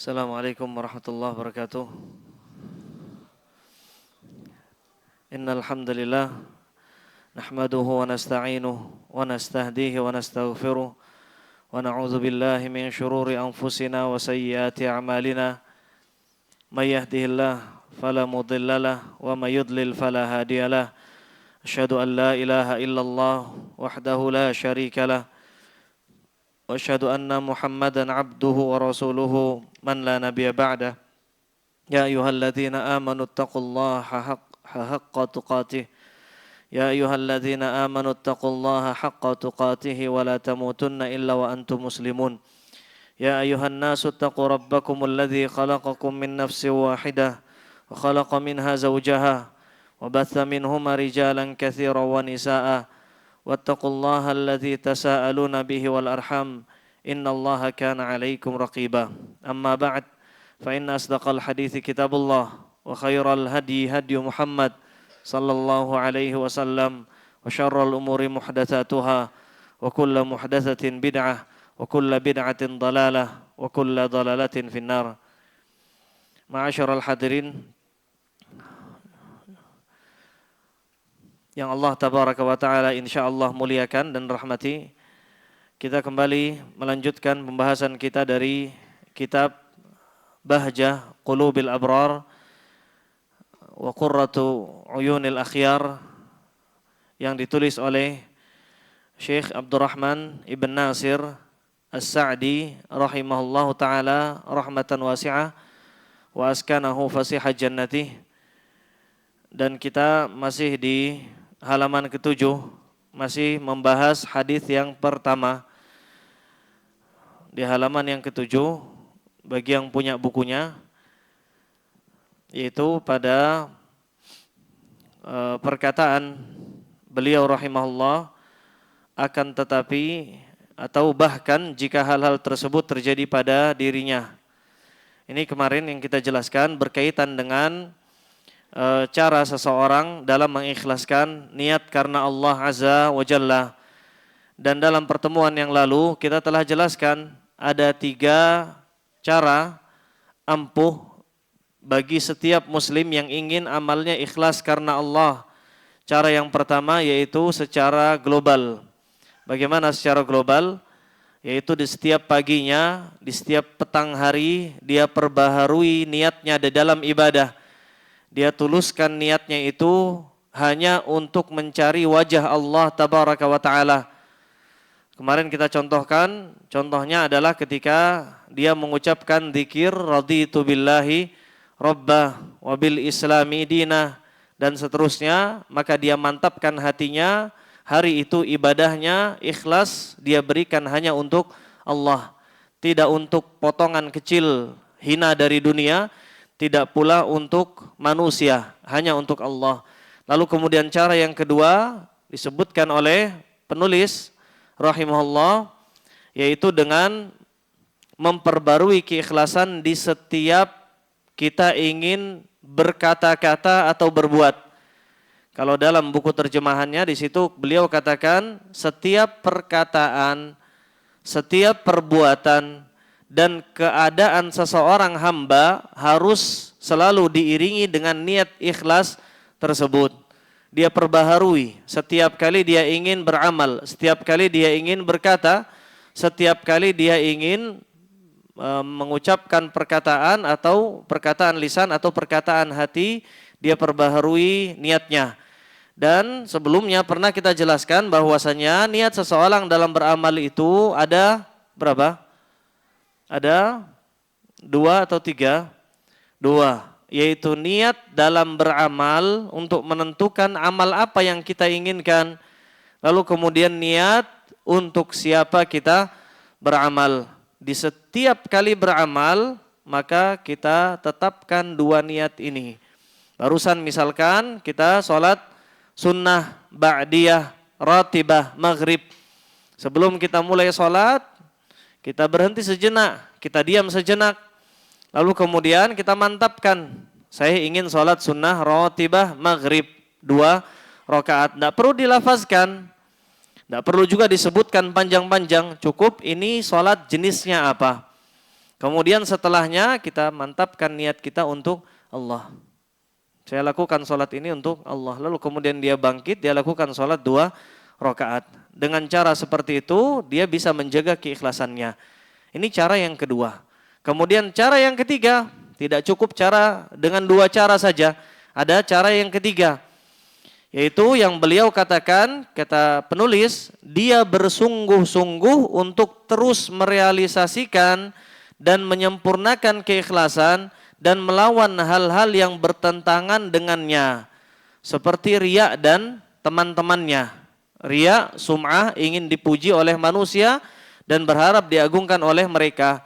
Assalamualaikum warahmatullahi wabarakatuh. Innal hamdalillah nahmaduhu wa nasta'inuhu wa nastahdihi wa nastaghfiruh wa na'udzu billahi min shururi anfusina wa sayyiati a'malina. May yahdihillahu fala mudhillalah wa may yudlil fala hadiyalah. Asyhadu an la ilaha illallah wahdahu la syarikalah wa asyhadu anna Muhammadan 'abduhu wa rasuluhu man la nabiyya ba'dah. Ya ayyuhalladzina amanu taqullaha haqqa tuqatih. Ya ayyuhalladzina amanu taqullaha haqqa tuqatih wa la tamutunna illa wa antum muslimun. Ya ayyuhan nasu taqu rabbakumul ladzi khalaqakum min nafsin wahidah wa khalaqa minha zawjaha wa batha minhuma rijalan katsiran wa nisaa'a wattaqullaha alladzi tasaaluna bihi wal arham innallaha kana 'alaikum raqiba. Amma ba'd. فإن أصدق الحديث كتاب الله وخير الهدي هدي محمد صلى الله عليه وسلم وشر الأمور محدثاتها وكل محدثة بدعة وكل بدعة ضلالة وكل ضلالة في النار. معاشر الحاضرين yang Allah tabaraka wa taala insyaallah muliakan dan rahmati, kita kembali melanjutkan pembahasan kita dari kitab Bahjah Qulubil Abrar wa Qurratu Uyunil Akhyar yang ditulis oleh Syekh Abdurrahman Ibn Nasir As-Sa'di rahimahullahu ta'ala rahmatan wasi'ah wa askanahu fasihah jannatih. Dan kita masih di halaman ke-7, masih membahas hadis yang pertama. Di halaman yang ke-7, bagi yang punya bukunya, yaitu pada perkataan beliau rahimahullah, akan tetapi atau bahkan jika hal-hal tersebut terjadi pada dirinya. Ini kemarin yang kita jelaskan berkaitan dengan cara seseorang dalam mengikhlaskan niat karena Allah Azza wa Jalla. Dan dalam pertemuan yang lalu kita telah jelaskan ada 3 cara ampuh bagi setiap muslim yang ingin amalnya ikhlas karena Allah. Cara yang pertama yaitu secara global. Bagaimana secara global? Yaitu di setiap paginya, di setiap petang hari dia perbaharui niatnya di dalam ibadah. Dia tuluskan niatnya itu hanya untuk mencari wajah Allah tabaraka wa ta'ala. Kemarin kita contohkan, contohnya adalah ketika dia mengucapkan zikir raditu billahi rabbah wa bil islami dinah dan seterusnya, maka dia mantapkan hatinya, hari itu ibadahnya ikhlas, dia berikan hanya untuk Allah, tidak untuk potongan kecil hina dari dunia, tidak pula untuk manusia, hanya untuk Allah. Lalu kemudian cara yang kedua disebutkan oleh penulis rahimahullah, yaitu dengan memperbarui keikhlasan di setiap kita ingin berkata-kata atau berbuat. Kalau dalam buku terjemahannya di situ beliau katakan setiap perkataan, setiap perbuatan dan keadaan seseorang hamba harus selalu diiringi dengan niat ikhlas tersebut. Dia perbaharui setiap kali dia ingin beramal, setiap kali dia ingin berkata, setiap kali dia ingin mengucapkan perkataan atau perkataan lisan atau perkataan hati, dia perbaharui niatnya. Dan sebelumnya pernah kita jelaskan bahwasanya niat seseorang dalam beramal itu ada berapa? Ada 2 atau 3? 2. Yaitu niat dalam beramal untuk menentukan amal apa yang kita inginkan. Lalu kemudian niat untuk siapa kita beramal. Di setiap kali beramal, maka kita tetapkan 2 niat ini. Barusan misalkan kita sholat sunnah, ba'diyah, ratibah, maghrib. Sebelum kita mulai sholat, kita berhenti sejenak, kita diam sejenak. Lalu kemudian kita mantapkan, saya ingin sholat sunnah ratibah maghrib 2 rakaat. Tidak perlu dilafazkan, tidak perlu juga disebutkan panjang-panjang, cukup ini sholat jenisnya apa. Kemudian setelahnya kita mantapkan niat kita untuk Allah. Saya lakukan sholat ini untuk Allah. Lalu kemudian dia bangkit, dia lakukan sholat 2 rakaat. Dengan cara seperti itu, dia bisa menjaga keikhlasannya. Ini cara yang kedua. Kemudian cara yang ketiga, tidak cukup cara dengan 2 cara saja. Ada cara yang ketiga, yaitu yang beliau katakan, kata penulis, dia bersungguh-sungguh untuk terus merealisasikan dan menyempurnakan keikhlasan dan melawan hal-hal yang bertentangan dengannya. Seperti riya dan teman-temannya. Riya, sum'ah, ingin dipuji oleh manusia dan berharap diagungkan oleh mereka.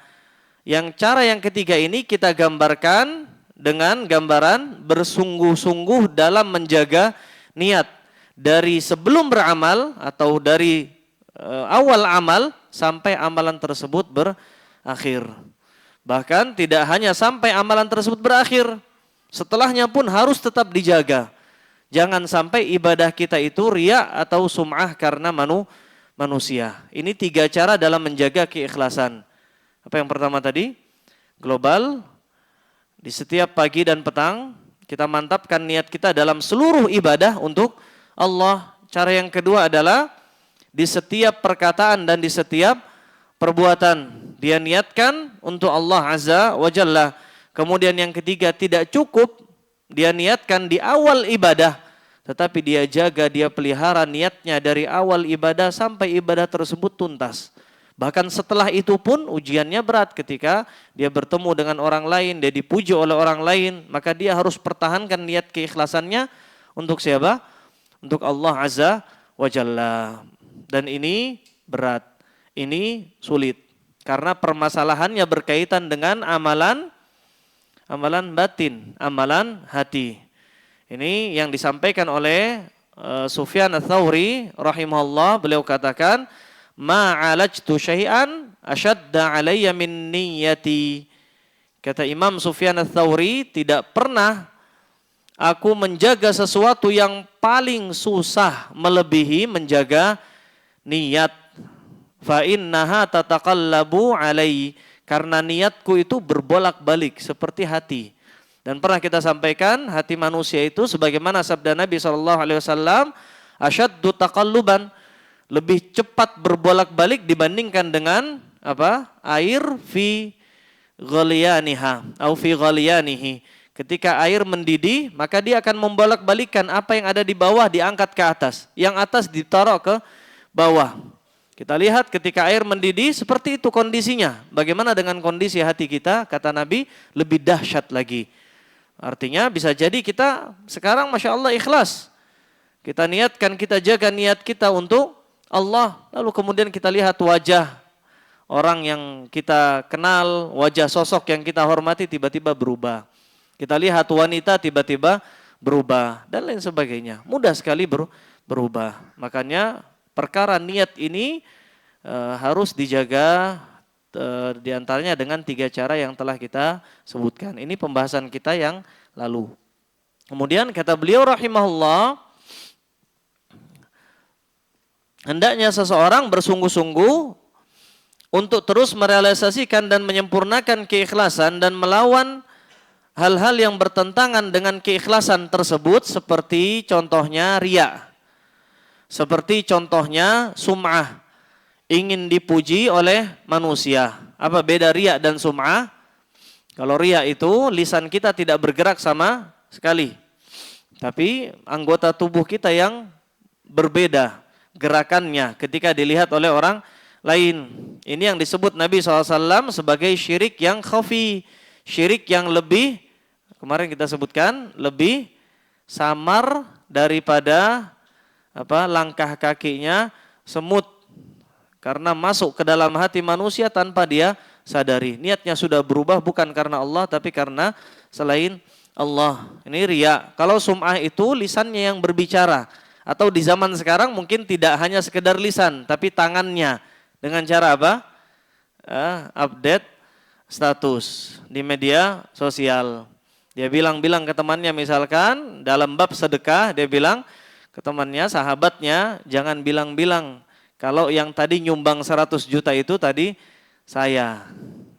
Yang cara yang ketiga ini kita gambarkan dengan gambaran bersungguh-sungguh dalam menjaga niat. Dari sebelum beramal atau dari awal amal sampai amalan tersebut berakhir. Bahkan tidak hanya sampai amalan tersebut berakhir, setelahnya pun harus tetap dijaga. Jangan sampai ibadah kita itu riya atau sum'ah karena manusia. Ini 3 cara dalam menjaga keikhlasan. Apa yang pertama tadi? Global, di setiap pagi dan petang, kita mantapkan niat kita dalam seluruh ibadah untuk Allah. Cara yang kedua adalah di setiap perkataan dan di setiap perbuatan. Dia niatkan untuk Allah Azza wa Jalla. Kemudian yang ketiga, tidak cukup dia niatkan di awal ibadah, tetapi dia jaga, dia pelihara niatnya dari awal ibadah sampai ibadah tersebut tuntas. Bahkan setelah itu pun ujiannya berat ketika dia bertemu dengan orang lain, dia dipuji oleh orang lain, maka dia harus pertahankan niat keikhlasannya untuk siapa? Untuk Allah Azza wa Jalla. Dan ini berat, ini sulit. Karena permasalahannya berkaitan dengan amalan batin, amalan hati. Ini yang disampaikan oleh Sufyan Ats-Tsauri rahimahullah, beliau katakan, "Ma'alajtu syai'an asyadda 'alayya min niyyati." Kata Imam Sufyan Ats-Tsauri, tidak pernah aku menjaga sesuatu yang paling susah melebihi menjaga niat. Fa innaha tataqallabu alai, karena niatku itu berbolak-balik seperti hati. Dan pernah kita sampaikan, hati manusia itu sebagaimana sabda Nabi SAW, asyaddu taqalluban, lebih cepat berbolak-balik dibandingkan dengan apa? Air fi ghaliyaniha atau fi ghaliyanihi. Ketika air mendidih, maka dia akan membolak-balikkan apa yang ada di bawah diangkat ke atas, yang atas ditaruh ke bawah. Kita lihat ketika air mendidih seperti itu kondisinya. Bagaimana dengan kondisi hati kita? Kata Nabi, lebih dahsyat lagi. Artinya bisa jadi kita sekarang Masya Allah ikhlas. Kita niatkan, kita jaga niat kita untuk Allah. Lalu kemudian kita lihat wajah orang yang kita kenal, wajah sosok yang kita hormati tiba-tiba berubah. Kita lihat wanita tiba-tiba berubah dan lain sebagainya. Mudah sekali berubah. Makanya perkara niat ini harus dijaga diantaranya dengan 3 cara yang telah kita sebutkan. Ini pembahasan kita yang lalu. Kemudian kata beliau rahimahullah, hendaknya seseorang bersungguh-sungguh untuk terus merealisasikan dan menyempurnakan keikhlasan dan melawan hal-hal yang bertentangan dengan keikhlasan tersebut, seperti contohnya riya. Seperti contohnya sum'ah, ingin dipuji oleh manusia. Apa beda riya dan sum'ah? Kalau riya itu lisan kita tidak bergerak sama sekali, tapi anggota tubuh kita yang berbeda gerakannya ketika dilihat oleh orang lain. Ini yang disebut Nabi SAW sebagai syirik yang khafi, syirik yang lebih, kemarin kita sebutkan, lebih samar daripada langkah kakinya semut, karena masuk ke dalam hati manusia tanpa dia sadari. Niatnya sudah berubah bukan karena Allah tapi karena selain Allah. Ini riya. Kalau sum'ah itu lisannya yang berbicara, atau di zaman sekarang mungkin tidak hanya sekedar lisan tapi tangannya, dengan cara apa? Update status di media sosial. Dia bilang-bilang ke temannya, misalkan dalam bab sedekah, dia bilang ke temannya, sahabatnya, jangan bilang-bilang kalau yang tadi nyumbang 100 juta itu tadi saya.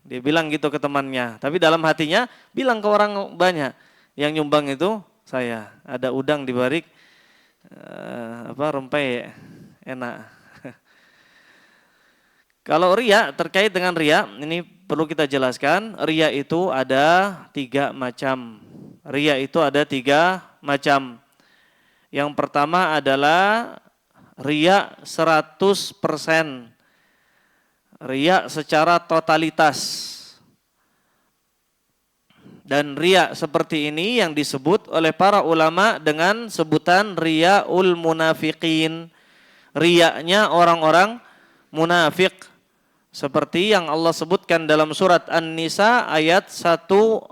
Dia bilang gitu ke temannya. Tapi dalam hatinya bilang ke orang banyak. Yang nyumbang itu saya. Ada udang di balik rempey enak. Kalau riya, terkait dengan riya, ini perlu kita jelaskan. Riya itu ada 3 macam. Riya itu ada 3 macam. Yang pertama adalah riya 100%. Riya secara totalitas. Dan riya seperti ini yang disebut oleh para ulama dengan sebutan riyaul munafiqin. Riyanya orang-orang munafik. Seperti yang Allah sebutkan dalam surat An-Nisa ayat 146.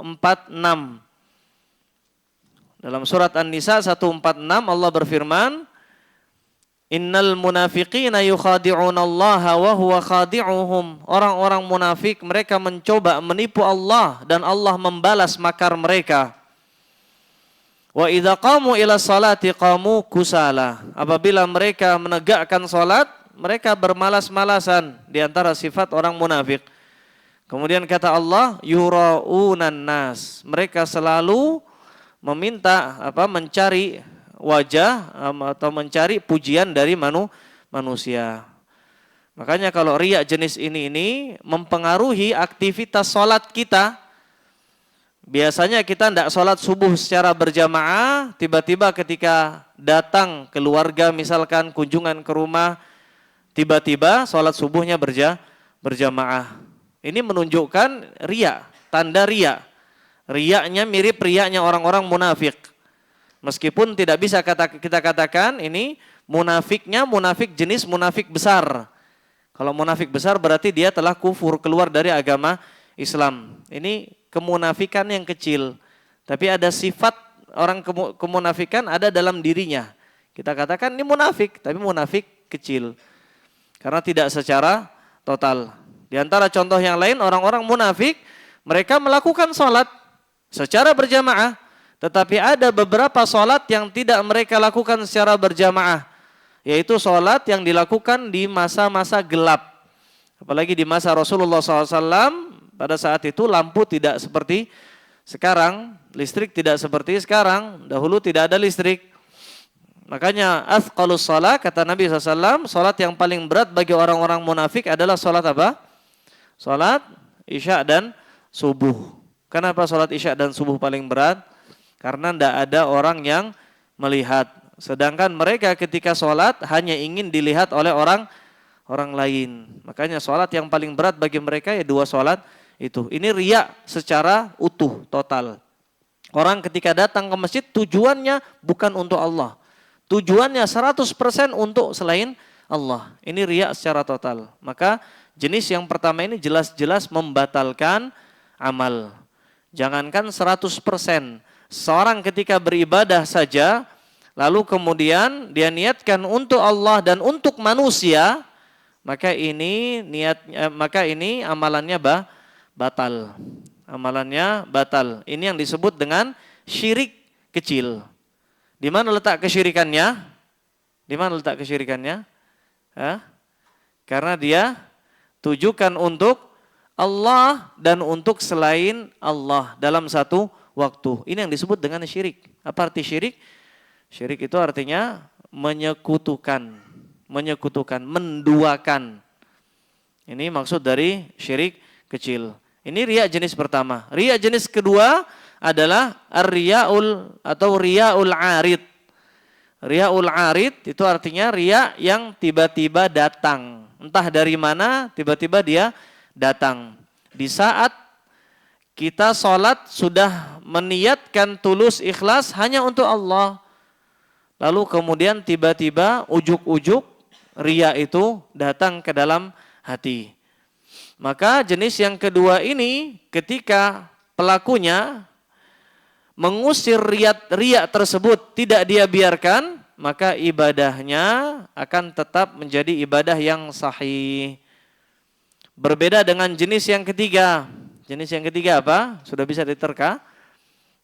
Dalam surat An-Nisa 146 Allah berfirman, Innal munafiqina yukhadi'unallaha wa huwa khadi'uhum. Orang-orang munafik mereka mencoba menipu Allah dan Allah membalas makar mereka. Wa idza qamu ila salati qamu kusala. Apabila mereka menegakkan salat, mereka bermalas-malasan, di antara sifat orang munafik. Kemudian kata Allah, yuraunan nas. Mereka selalu meminta mencari wajah atau mencari pujian dari manusia. Makanya kalau riya jenis ini mempengaruhi aktivitas sholat kita. Biasanya kita tidak sholat subuh secara berjamaah, tiba-tiba ketika datang keluarga misalkan kunjungan ke rumah, tiba-tiba sholat subuhnya berjamaah. Ini menunjukkan riya, tanda riya. Riyanya mirip riyanya orang-orang munafik. Meskipun tidak bisa kita katakan ini munafiknya munafik jenis munafik besar. Kalau munafik besar berarti dia telah kufur, keluar dari agama Islam. Ini kemunafikan yang kecil. Tapi ada sifat orang kemunafikan ada dalam dirinya. Kita katakan ini munafik, tapi munafik kecil. Karena tidak secara total. Di antara contoh yang lain orang-orang munafik mereka melakukan sholat secara berjamaah. Tetapi ada beberapa sholat yang tidak mereka lakukan secara berjamaah. Yaitu sholat yang dilakukan di masa-masa gelap. Apalagi di masa Rasulullah SAW, pada saat itu lampu tidak seperti sekarang. Listrik tidak seperti sekarang. Dahulu tidak ada listrik. Makanya athqalus sholat, kata Nabi SAW, sholat yang paling berat bagi orang-orang munafik adalah sholat apa? Sholat isya dan subuh. Kenapa sholat isya dan subuh paling berat? Karena tidak ada orang yang melihat. Sedangkan mereka ketika sholat hanya ingin dilihat oleh orang lain. Makanya sholat yang paling berat bagi mereka ya 2 sholat itu. Ini riya secara utuh, total. Orang ketika datang ke masjid tujuannya bukan untuk Allah. Tujuannya 100% untuk selain Allah. Ini riya secara total. Maka jenis yang pertama ini jelas-jelas membatalkan amal. Jangankan 100%. Seorang ketika beribadah saja, lalu kemudian dia niatkan untuk Allah dan untuk manusia, maka ini amalannya batal. Amalannya batal. Ini yang disebut dengan syirik kecil. Di mana letak kesyirikannya? Di mana letak kesyirikannya? Karena dia tujukan untuk Allah dan untuk selain Allah dalam satu waktu. Ini yang disebut dengan syirik. Apa arti syirik? Syirik itu artinya menyekutukan, menduakan. Ini maksud dari syirik kecil. Ini riya jenis pertama. Riya jenis kedua adalah ar-riyaul atau riyaul arid. Riyaul arid itu artinya riya yang tiba-tiba datang. Entah dari mana tiba-tiba dia datang. Di saat kita sholat sudah meniatkan tulus ikhlas hanya untuk Allah. Lalu kemudian tiba-tiba ujuk-ujuk riya itu datang ke dalam hati. Maka jenis yang kedua ini ketika pelakunya mengusir riya tersebut tidak dia biarkan, maka ibadahnya akan tetap menjadi ibadah yang sahih. Berbeda dengan jenis yang ketiga. Jenis yang ketiga apa? Sudah bisa diterka?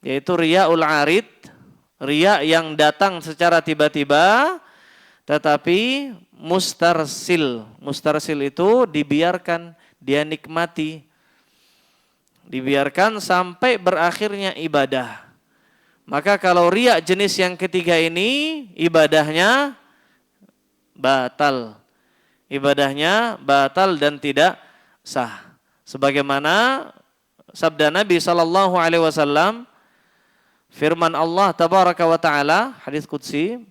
Yaitu riyaul arid, riya yang datang secara tiba-tiba tetapi mustarsil. Mustarsil itu dibiarkan, dia nikmati. Dibiarkan sampai berakhirnya ibadah. Maka kalau riya jenis yang ketiga ini, ibadahnya batal. Ibadahnya batal dan tidak sah. Sebagaimana sabda Nabi SAW, firman Allah tabaraka wa ta'ala, hadis qudsi,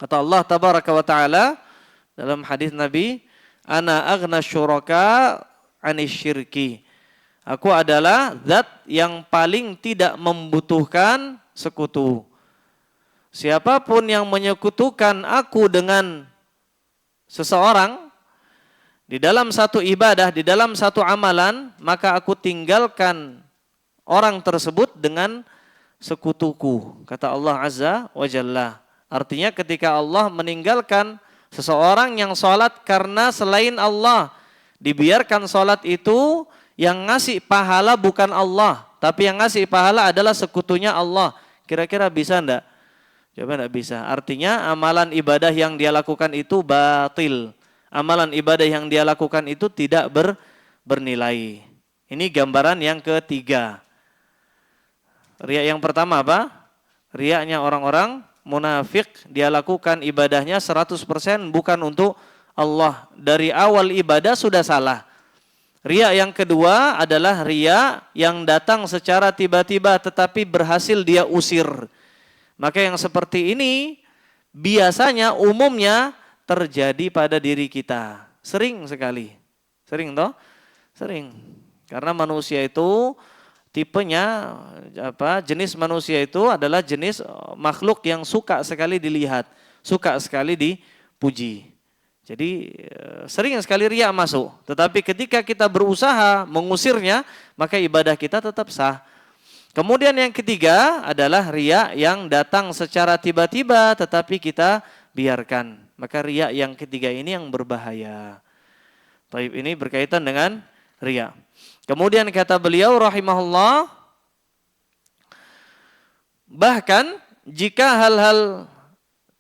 kata Allah tabaraka wa ta'ala dalam hadis Nabi, ana aghna syuraka anis syirki. Aku adalah zat yang paling tidak membutuhkan sekutu. Siapapun yang menyekutukan aku dengan seseorang di dalam satu ibadah, di dalam satu amalan, maka aku tinggalkan orang tersebut dengan sekutuku, kata Allah Azza wa Jalla. Artinya ketika Allah meninggalkan seseorang yang sholat karena selain Allah, dibiarkan sholat itu, yang ngasih pahala bukan Allah, tapi yang ngasih pahala adalah sekutunya Allah. Kira-kira bisa enggak? Coba enggak bisa. Artinya amalan ibadah yang dia lakukan itu batil. Amalan ibadah yang dia lakukan itu tidak bernilai. Ini gambaran yang ketiga. Riya yang pertama apa? Riyanya orang-orang munafik, dia lakukan ibadahnya 100% bukan untuk Allah. Dari awal ibadah sudah salah. Riya yang kedua adalah riya yang datang secara tiba-tiba tetapi berhasil dia usir. Maka yang seperti ini biasanya umumnya terjadi pada diri kita. Sering sekali. Sering toh? Sering. Karena manusia itu tipenya jenis manusia itu adalah jenis makhluk yang suka sekali dilihat, suka sekali dipuji. Jadi sering sekali riya masuk, tetapi ketika kita berusaha mengusirnya, maka ibadah kita tetap sah. Kemudian yang ketiga adalah riya yang datang secara tiba-tiba tetapi kita biarkan. Maka riya yang ketiga ini yang berbahaya. Taib, ini berkaitan dengan riya. Kemudian kata beliau rahimahullah, bahkan jika hal-hal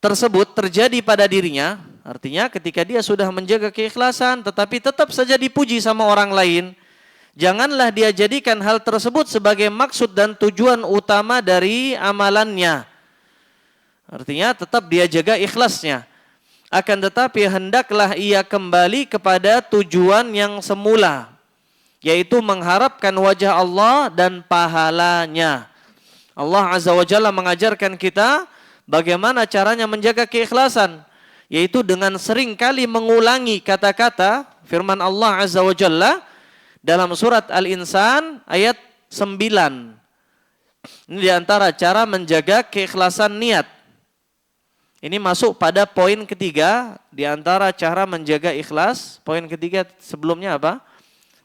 tersebut terjadi pada dirinya, artinya ketika dia sudah menjaga keikhlasan tetapi tetap saja dipuji sama orang lain, janganlah dia jadikan hal tersebut sebagai maksud dan tujuan utama dari amalannya. Artinya tetap dia jaga ikhlasnya. Akan tetapi hendaklah ia kembali kepada tujuan yang semula, yaitu mengharapkan wajah Allah dan pahalanya. Allah Azza wa Jalla mengajarkan kita bagaimana caranya menjaga keikhlasan, yaitu dengan sering kali mengulangi kata-kata firman Allah Azza wa Jalla dalam surat Al-Insan ayat 9. Ini diantara cara menjaga keikhlasan niat. Ini masuk pada poin ketiga diantara cara menjaga ikhlas. Poin ketiga sebelumnya apa?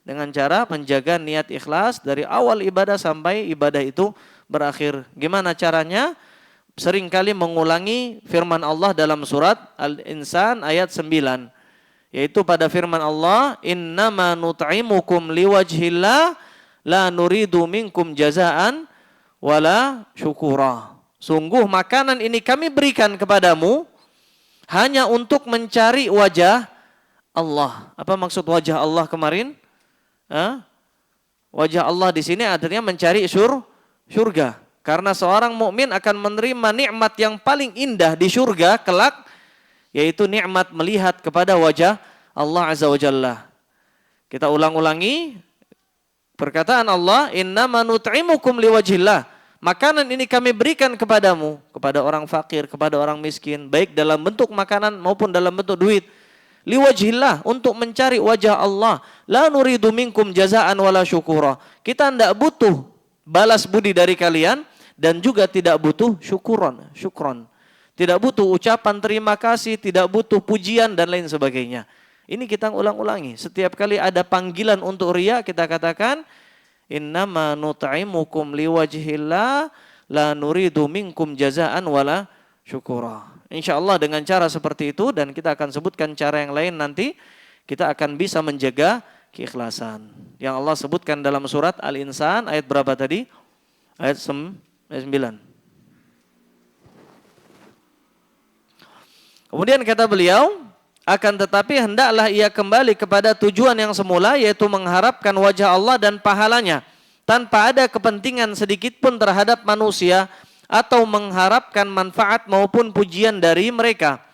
Dengan cara menjaga niat ikhlas dari awal ibadah sampai ibadah itu berakhir. Gimana caranya? Seringkali mengulangi firman Allah dalam surat Al-Insan ayat 9. Yaitu pada firman Allah, innama nut'imukum liwajhillah la nuridu minkum jazaan wala syukura. Sungguh makanan ini kami berikan kepadamu hanya untuk mencari wajah Allah. Apa maksud wajah Allah kemarin? Wajah Allah di sini artinya mencari surga. Karena seorang mukmin akan menerima nikmat yang paling indah di surga kelak, yaitu nikmat melihat kepada wajah Allah Azza wa Jalla. Kita ulang-ulangi perkataan Allah, innama nut'imukum liwajhillah. Makanan ini kami berikan kepadamu, kepada orang fakir, kepada orang miskin, baik dalam bentuk makanan maupun dalam bentuk duit. Liwajhillah, untuk mencari wajah Allah. La nuridu minkum jazaan wala syukura. Kita tidak butuh balas budi dari kalian dan juga tidak butuh syukron. Tidak butuh ucapan terima kasih, tidak butuh pujian dan lain sebagainya. Ini kita ulang-ulangi. Setiap kali ada panggilan untuk riya, kita katakan innama nut'imukum liwajhillah la nuridu minkum jazaan wala syukura. Insyaallah dengan cara seperti itu, dan kita akan sebutkan cara yang lain nanti, kita akan bisa menjaga keikhlasan. Yang Allah sebutkan dalam surat Al-Insan ayat berapa tadi? Ayat 9. Kemudian kata beliau, akan tetapi hendaklah ia kembali kepada tujuan yang semula, yaitu mengharapkan wajah Allah dan pahalanya. tanpa ada kepentingan sedikit pun terhadap manusia atau mengharapkan manfaat maupun pujian dari mereka.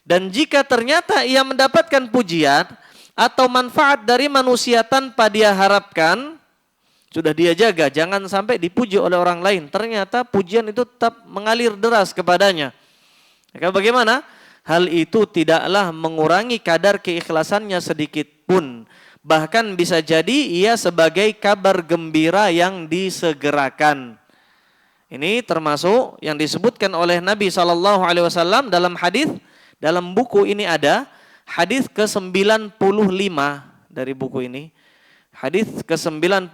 Dan jika ternyata ia mendapatkan pujian atau manfaat dari manusia tanpa dia harapkan, sudah dia jaga, jangan sampai dipuji oleh orang lain. Ternyata pujian itu tetap mengalir deras kepadanya. Maka bagaimana? Hal itu tidaklah mengurangi kadar keikhlasannya sedikit pun. Bahkan bisa jadi ia sebagai kabar gembira yang disegerakan. Ini termasuk yang disebutkan oleh Nabi SAW dalam hadis. Dalam buku ini ada hadis ke-95 dari buku ini. Hadis ke-95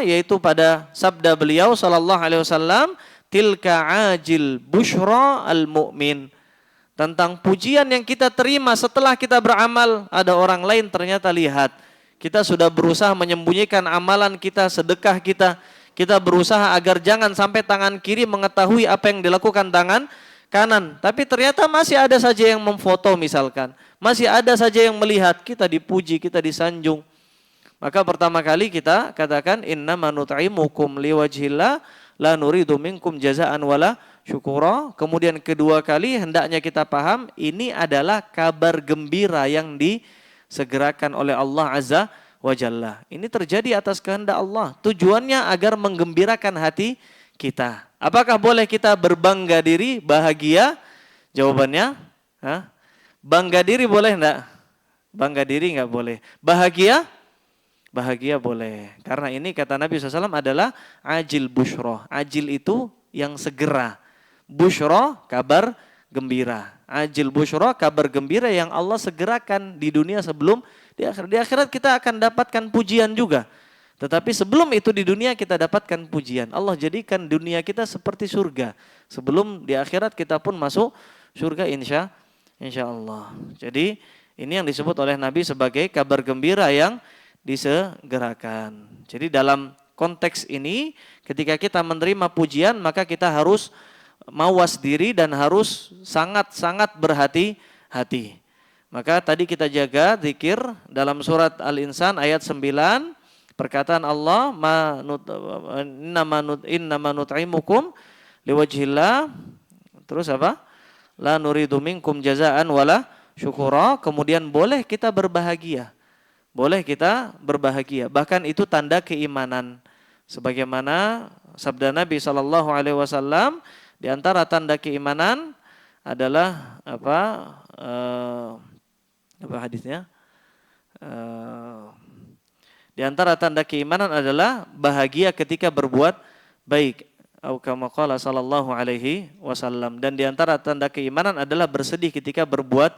yaitu pada sabda beliau SAW, tilka ajil bushra al-mu'min. Tentang pujian yang kita terima setelah kita beramal, ada orang lain ternyata lihat. Kita sudah berusaha menyembunyikan amalan kita, sedekah kita. Kita berusaha agar jangan sampai tangan kiri mengetahui apa yang dilakukan tangan kanan. Tapi ternyata masih ada saja yang memfoto misalkan. Masih ada saja yang melihat kita dipuji, kita disanjung. Maka pertama kali kita katakan innama nut'imukum liwajhillah la nuridu minkum jazaan wala syukura. Kemudian kedua kali hendaknya kita paham ini adalah kabar gembira yang disegerakan oleh Allah Azza wa Jalla. Ini terjadi atas kehendak Allah. Tujuannya agar menggembirakan hati kita. Apakah boleh kita berbangga diri, bahagia? Jawabannya, bangga diri boleh enggak? Bangga diri enggak boleh. Bahagia? Bahagia boleh. Karena ini kata Nabi SAW adalah ajil bushra. Ajil itu yang segera. Bushra, kabar gembira. Ajil bushra, kabar gembira yang Allah segerakan di dunia sebelum di akhirat. Di akhirat kita akan dapatkan pujian juga. Tetapi sebelum itu di dunia kita dapatkan pujian. Allah jadikan dunia kita seperti surga. Sebelum di akhirat kita pun masuk surga insya Allah. Jadi ini yang disebut oleh Nabi sebagai kabar gembira yang disegerakan. Jadi dalam konteks ini ketika kita menerima pujian maka kita harus mawas diri dan harus sangat-sangat berhati-hati. Maka tadi kita jaga zikir dalam surat Al-Insan ayat 9. Perkataan Allah, innama nut'imukum liwajhillah. Terus apa? La nuridu minkum jazaan wala syukura. Kemudian boleh kita berbahagia. Boleh kita berbahagia. Bahkan itu tanda keimanan. Sebagaimana sabda Nabi SAW, di antara tanda keimanan adalah apa hadisnya? Di antara tanda keimanan adalah bahagia ketika berbuat baik. Atau kama qala sallallahu alaihi wasallam. Dan di antara tanda keimanan adalah bersedih ketika berbuat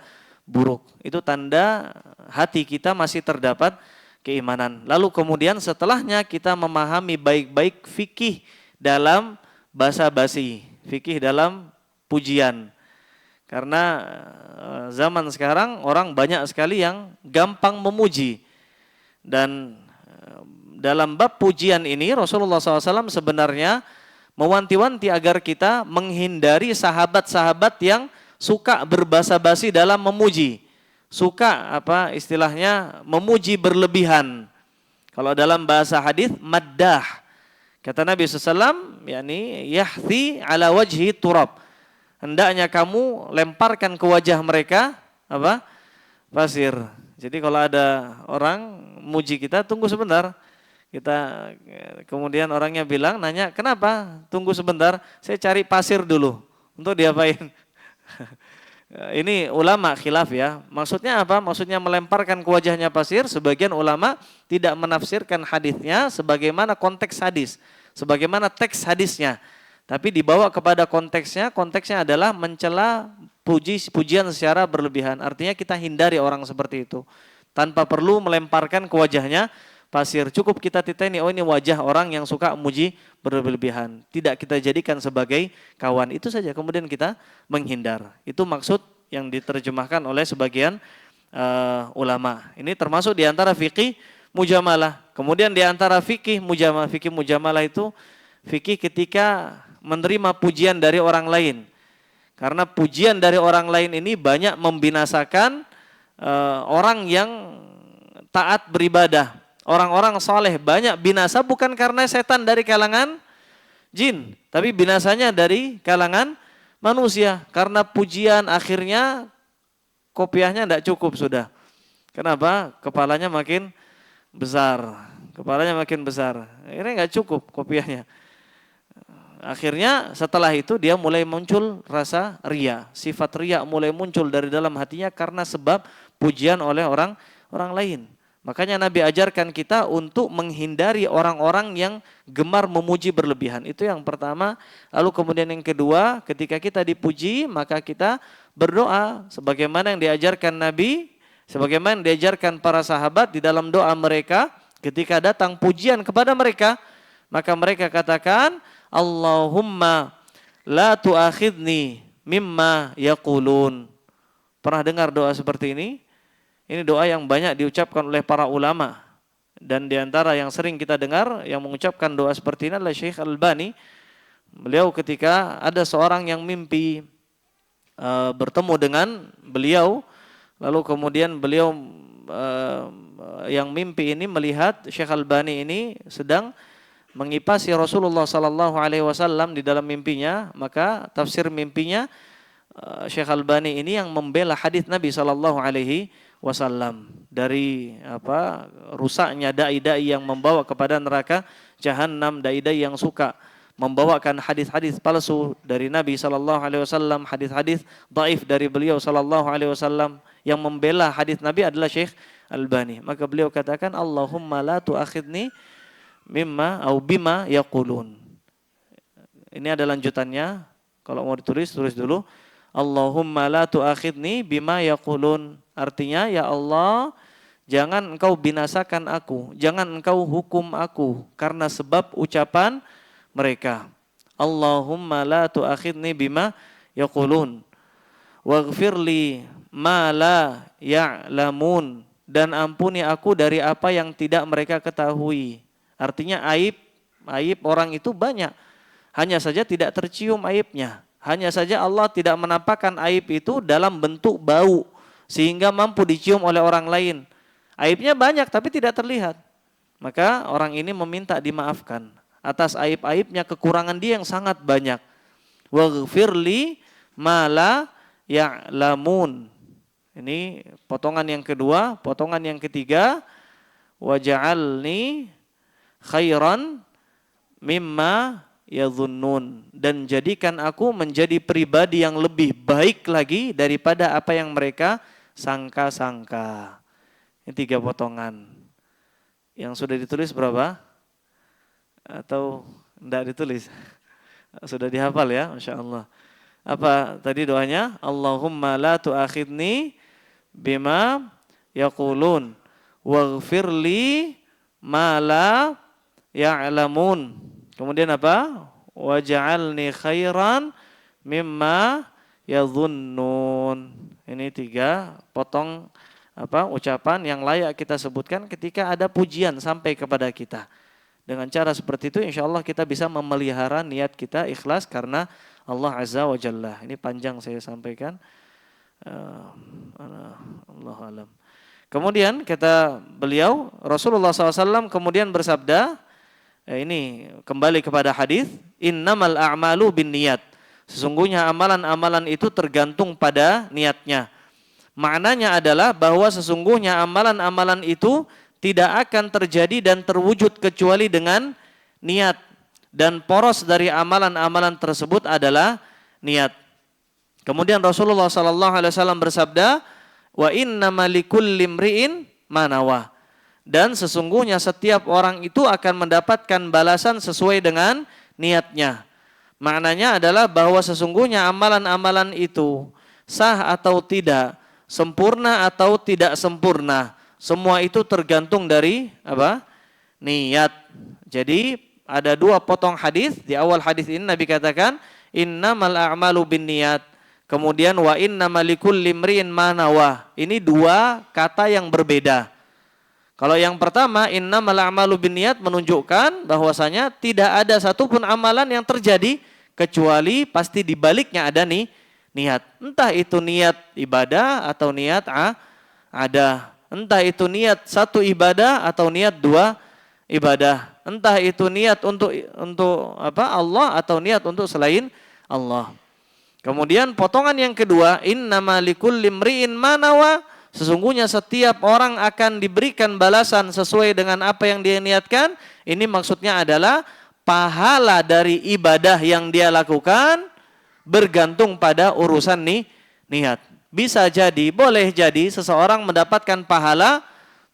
buruk. Itu tanda hati kita masih terdapat keimanan. Lalu kemudian setelahnya kita memahami baik-baik fikih dalam basa-basi, fikih dalam pujian. Karena zaman sekarang orang banyak sekali yang gampang memuji. Dan dalam bab pujian ini Rasulullah SAW sebenarnya mewanti-wanti agar kita menghindari sahabat-sahabat yang suka berbasa-basi dalam memuji. Suka istilahnya memuji berlebihan. Kalau dalam bahasa hadis maddah. Kata Nabi SAW, yakni yahthi ala wajhi turab. Hendaknya kamu lemparkan ke wajah mereka pasir. Jadi kalau ada orang muji kita, tunggu sebentar. Kemudian orangnya nanya, kenapa? Tunggu sebentar, saya cari pasir dulu. Untuk diapain? Ini ulama khilaf ya. Maksudnya apa? Maksudnya melemparkan ke wajahnya pasir. Sebagian ulama tidak menafsirkan hadisnya sebagaimana konteks hadis. Sebagaimana teks hadisnya. Tapi dibawa kepada konteksnya adalah mencela pujian secara berlebihan. Artinya kita hindari orang seperti itu. Tanpa perlu melemparkan ke wajahnya pasir. Cukup kita titeni, oh ini wajah orang yang suka muji berlebihan. Tidak kita jadikan sebagai kawan. Itu saja, kemudian kita menghindar. Itu maksud yang diterjemahkan oleh sebagian ulama. Ini termasuk diantara fikih mujamalah. Kemudian diantara fikih mujamalah itu fikih ketika menerima pujian dari orang lain. Karena pujian dari orang lain ini banyak membinasakan orang yang taat beribadah. Orang-orang saleh banyak binasa bukan karena setan dari kalangan jin, tapi binasanya dari kalangan manusia. Karena pujian akhirnya kopiahnya tidak cukup sudah. Kenapa? Kepalanya makin besar. Kepalanya makin besar. Akhirnya nggak cukup kopiahnya. Akhirnya setelah itu dia mulai muncul rasa ria. Sifat ria mulai muncul dari dalam hatinya karena sebab pujian oleh orang lain. Makanya Nabi ajarkan kita untuk menghindari orang-orang yang gemar memuji berlebihan. Itu yang pertama. Lalu kemudian yang kedua, ketika kita dipuji maka kita berdoa. Sebagaimana yang diajarkan Nabi, sebagaimana yang diajarkan para sahabat di dalam doa mereka. Ketika datang pujian kepada mereka, maka mereka katakan, Allahumma la tu'akhidni mimma yaqulun. Pernah dengar doa seperti ini? Ini doa yang banyak diucapkan oleh para ulama. Dan diantara yang sering kita dengar yang mengucapkan doa seperti ini adalah Syekh Al-Albani. Beliau ketika ada seorang yang mimpi bertemu dengan beliau, lalu kemudian beliau yang mimpi ini melihat Syekh Al-Albani ini sedang mengipasi Rasulullah sallallahu alaihi wasallam di dalam mimpinya, maka tafsir mimpinya Syekh Al-Albani ini yang membela hadis Nabi sallallahu alaihi wasallam dari rusaknya dai-dai yang membawa kepada neraka jahanam, dai-dai yang suka membawakan hadis-hadis palsu dari Nabi sallallahu alaihi wasallam, hadis-hadis dhaif dari beliau sallallahu alaihi wasallam. Yang membela hadis Nabi adalah Syekh Al-Albani. Maka beliau katakan, Allahumma la tu'akhidni bima yaqulun. Ini ada lanjutannya. Kalau mau ditulis, tulis dulu. Allahumma la tu'akhidni bima yaqulun. Artinya, ya Allah, jangan engkau binasakan aku, jangan engkau hukum aku karena sebab ucapan mereka. Allahumma la tu'akhidni bima yaqulun. Waghfirli ma la ya'lamun. Dan ampuni aku dari apa yang tidak mereka ketahui. Artinya aib orang itu banyak. Hanya saja tidak tercium aibnya. Hanya saja Allah tidak menampakkan aib itu dalam bentuk bau sehingga mampu dicium oleh orang lain. Aibnya banyak tapi tidak terlihat. Maka orang ini meminta dimaafkan atas aib-aibnya, kekurangan dia yang sangat banyak. Waghfirli ma la ya'lamun. Ini potongan yang kedua. Potongan yang ketiga, waj'alni khairan mimma yadhunnun, dan jadikan aku menjadi pribadi yang lebih baik lagi daripada apa yang mereka sangka-sangka. Ini 3 potongan. Yang sudah ditulis berapa? Atau tidak ditulis? Sudah dihafal ya, Masya Allah. Apa tadi doanya? Allahumma la tu'akhidni bima yaqulun waghfirli ma la ya'lamun. Kemudian apa? Waj'alni khairan mimma yadhunnun. Ini 3 potong ucapan yang layak kita sebutkan ketika ada pujian sampai kepada kita. Dengan cara seperti itu insya Allah kita bisa memelihara niat kita ikhlas karena Allah Azza wa Jalla. Ini panjang saya sampaikan. Allahu a'lam. Kemudian kata beliau, Rasulullah SAW kemudian bersabda, ini kembali kepada hadis, innamal a'malu binniyat. Sesungguhnya amalan-amalan itu tergantung pada niatnya. Maknanya adalah bahwa sesungguhnya amalan-amalan itu tidak akan terjadi dan terwujud kecuali dengan niat. Dan poros dari amalan-amalan tersebut adalah niat. Kemudian Rasulullah SAW bersabda, wa innama likulli imri'in ma nawa. Dan sesungguhnya setiap orang itu akan mendapatkan balasan sesuai dengan niatnya. Maknanya adalah bahwa sesungguhnya amalan-amalan itu sah atau tidak, sempurna atau tidak sempurna, semua itu tergantung dari niat. Jadi ada 2 potong hadis. Di awal hadis ini Nabi katakan innamal a'malu binniyat. Kemudian wa innamal likulli imri'in ma nawa. Ini 2 kata yang berbeda. Kalau yang pertama innamal a'malu binniyat menunjukkan bahwasanya tidak ada satupun amalan yang terjadi kecuali pasti di baliknya ada niat. Entah itu niat ibadah atau niat ada. Entah itu niat satu ibadah atau niat dua ibadah. Entah itu niat untuk Allah atau niat untuk selain Allah. Kemudian potongan yang kedua, innama likulli imri'in ma nawa. Sesungguhnya setiap orang akan diberikan balasan sesuai dengan apa yang dia niatkan. Ini maksudnya adalah pahala dari ibadah yang dia lakukan bergantung pada urusan niat. Bisa jadi, boleh jadi seseorang mendapatkan pahala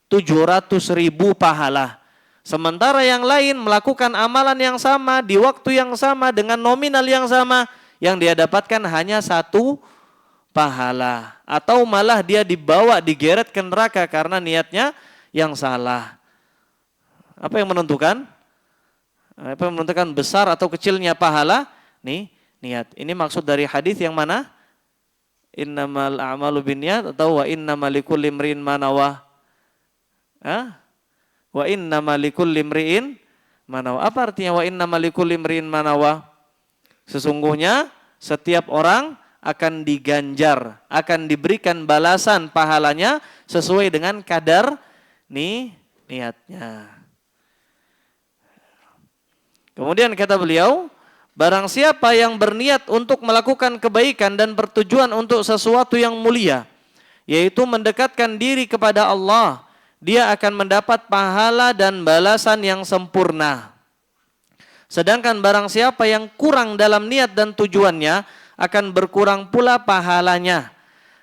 700.000 pahala. Sementara yang lain melakukan amalan yang sama di waktu yang sama dengan nominal yang sama, yang dia dapatkan hanya 1 pahala. Atau malah dia dibawa, digeret ke neraka karena niatnya yang salah. Apa yang menentukan? Apa yang menentukan besar atau kecilnya pahala? Niat. Ini maksud dari hadis yang mana? Innamal a'malu binniyat atau wa innamal likulli imri'in ma nawa. Wa innamal likulli imri'in ma nawa. Apa artinya wa innamal likulli imri'in ma nawa? Sesungguhnya setiap orang akan diganjar, akan diberikan balasan pahalanya sesuai dengan kadar niatnya. Kemudian kata beliau, barang siapa yang berniat untuk melakukan kebaikan dan bertujuan untuk sesuatu yang mulia, yaitu mendekatkan diri kepada Allah, dia akan mendapat pahala dan balasan yang sempurna. Sedangkan barang siapa yang kurang dalam niat dan tujuannya, akan berkurang pula pahalanya.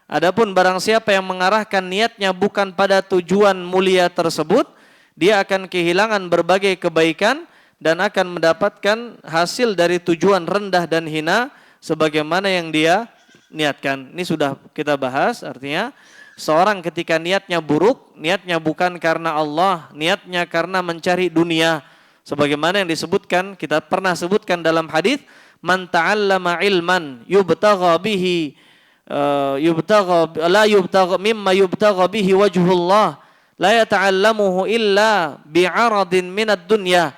Adapun barang siapa yang mengarahkan niatnya bukan pada tujuan mulia tersebut, dia akan kehilangan berbagai kebaikan dan akan mendapatkan hasil dari tujuan rendah dan hina sebagaimana yang dia niatkan. Ini sudah kita bahas, artinya seorang ketika niatnya buruk, niatnya bukan karena Allah, niatnya karena mencari dunia. Sebagaimana yang disebutkan, kita pernah sebutkan dalam hadis, man ta'allama ilman yubtagha bihi mimma yubtagha bihi wajhullah la yata'allamuhu illa bi'aradin minad dunya.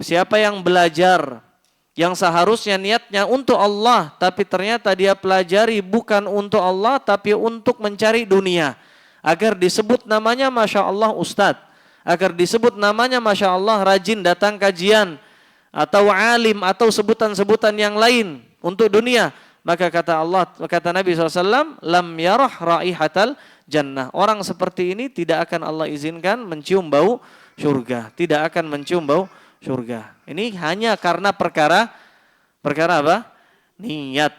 Siapa yang belajar yang seharusnya niatnya untuk Allah, tapi ternyata dia pelajari bukan untuk Allah, tapi untuk mencari dunia, agar disebut namanya Masya Allah Ustadz, agar disebut namanya Masya Allah rajin datang kajian, atau alim, atau sebutan-sebutan yang lain untuk dunia, maka kata Nabi SAW, lam yarah raihatal jannah. Orang seperti ini tidak akan Allah izinkan mencium bau surga, tidak akan mencium bau surga. Ini hanya karena perkara apa? Niat.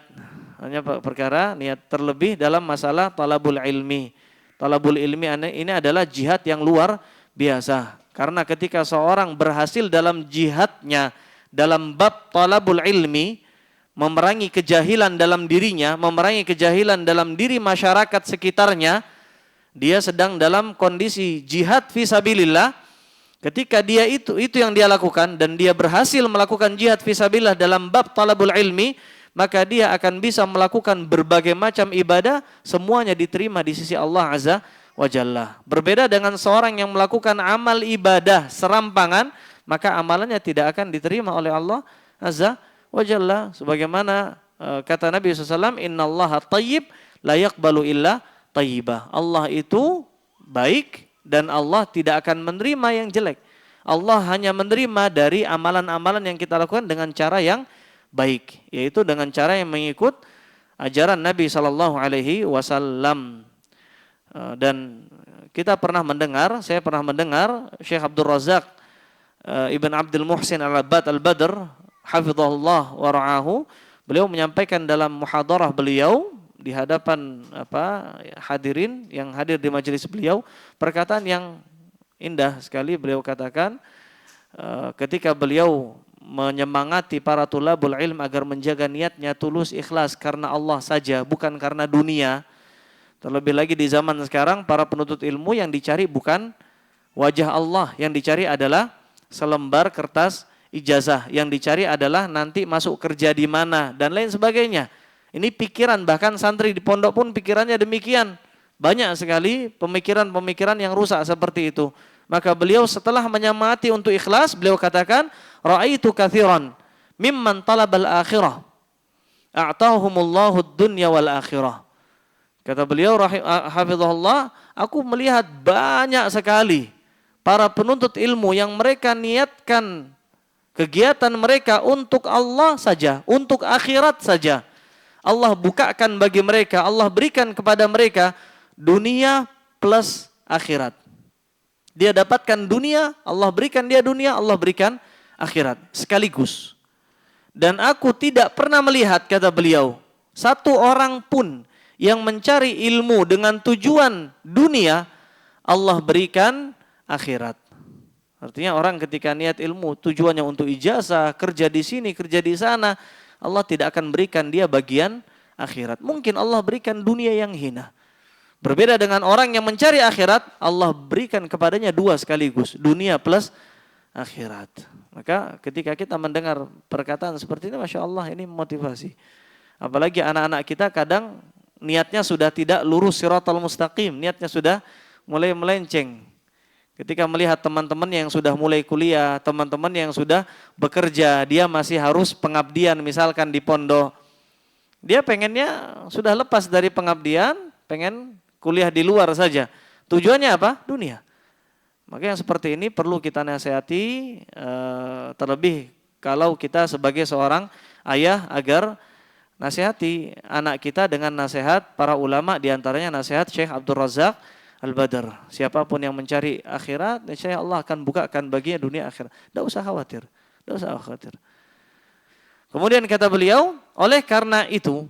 Hanya perkara niat. Terlebih dalam masalah talabul ilmi. Talabul ilmi ini adalah jihad yang luar biasa. Karena ketika seorang berhasil dalam jihadnya, dalam bab talabul ilmi, memerangi kejahilan dalam dirinya, memerangi kejahilan dalam diri masyarakat sekitarnya, dia sedang dalam kondisi jihad fisabilillah. Ketika dia itu yang dia lakukan dan dia berhasil melakukan jihad fisabilillah dalam bab talabul ilmi, maka dia akan bisa melakukan berbagai macam ibadah, semuanya diterima di sisi Allah Azza wa Jalla. Berbeda dengan seorang yang melakukan amal ibadah serampangan, maka amalannya tidak akan diterima oleh Allah Azza wa Jalla. Sebagaimana kata Nabi SAW, innallaha tayyib la yaqbalu illa tayyibah. Allah itu baik dan Allah tidak akan menerima yang jelek. Allah hanya menerima dari amalan-amalan yang kita lakukan dengan cara yang baik, yaitu dengan cara yang mengikut ajaran Nabi SAW. Dan saya pernah mendengar Syekh Abdul Razak Ibn Abdul Muhsin Al-Abbad Al-Badr hafizahullah wa ra'ahu, beliau menyampaikan dalam muhadarah beliau di hadapan hadirin yang hadir di majelis beliau, perkataan yang indah sekali. Beliau katakan ketika beliau menyemangati para tulabul ilm agar menjaga niatnya tulus ikhlas karena Allah saja, bukan karena dunia. Terlebih lagi di zaman sekarang, para penuntut ilmu yang dicari bukan wajah Allah, yang dicari adalah selembar kertas ijazah, yang dicari adalah nanti masuk kerja di mana dan lain sebagainya. Ini pikiran, bahkan santri di pondok pun pikirannya demikian. Banyak sekali pemikiran-pemikiran yang rusak seperti itu. Maka beliau setelah menyemangati untuk ikhlas, beliau katakan, ra'aitu katsiran mimman talabal akhirah a'tahumullahu ad-dunya wal akhirah. Kata beliau hafizahullah, aku melihat banyak sekali para penuntut ilmu yang mereka niatkan kegiatan mereka untuk Allah saja, untuk akhirat saja. Allah bukakan bagi mereka, Allah berikan kepada mereka dunia plus akhirat. Dia dapatkan dunia, Allah berikan dia dunia, Allah berikan akhirat sekaligus. Dan aku tidak pernah melihat, kata beliau, satu orang pun yang mencari ilmu dengan tujuan dunia, Allah berikan akhirat. Artinya orang ketika niat ilmu tujuannya untuk ijazah, kerja di sini, kerja di sana, Allah tidak akan berikan dia bagian akhirat. Mungkin Allah berikan dunia yang hina. Berbeda dengan orang yang mencari akhirat, Allah berikan kepadanya dua sekaligus, dunia plus akhirat. Maka ketika kita mendengar perkataan seperti ini, Masya Allah, ini motivasi. Apalagi anak-anak kita kadang niatnya sudah tidak lurus siratal mustaqim, niatnya sudah mulai melenceng. Ketika melihat teman-teman yang sudah mulai kuliah, teman-teman yang sudah bekerja, dia masih harus pengabdian misalkan di pondok. Dia pengennya sudah lepas dari pengabdian, pengen kuliah di luar saja. Tujuannya apa? Dunia. Maka yang seperti ini perlu kita nasihati, terlebih kalau kita sebagai seorang ayah agar nasihati anak kita dengan nasihat para ulama, diantaranya nasihat Syekh Abdul Razak Al-Badr. Siapapun yang mencari akhirat, niscaya Allah akan bukakan baginya dunia akhirat. Tidak usah khawatir. Tidak usah khawatir. Kemudian kata beliau, oleh karena itu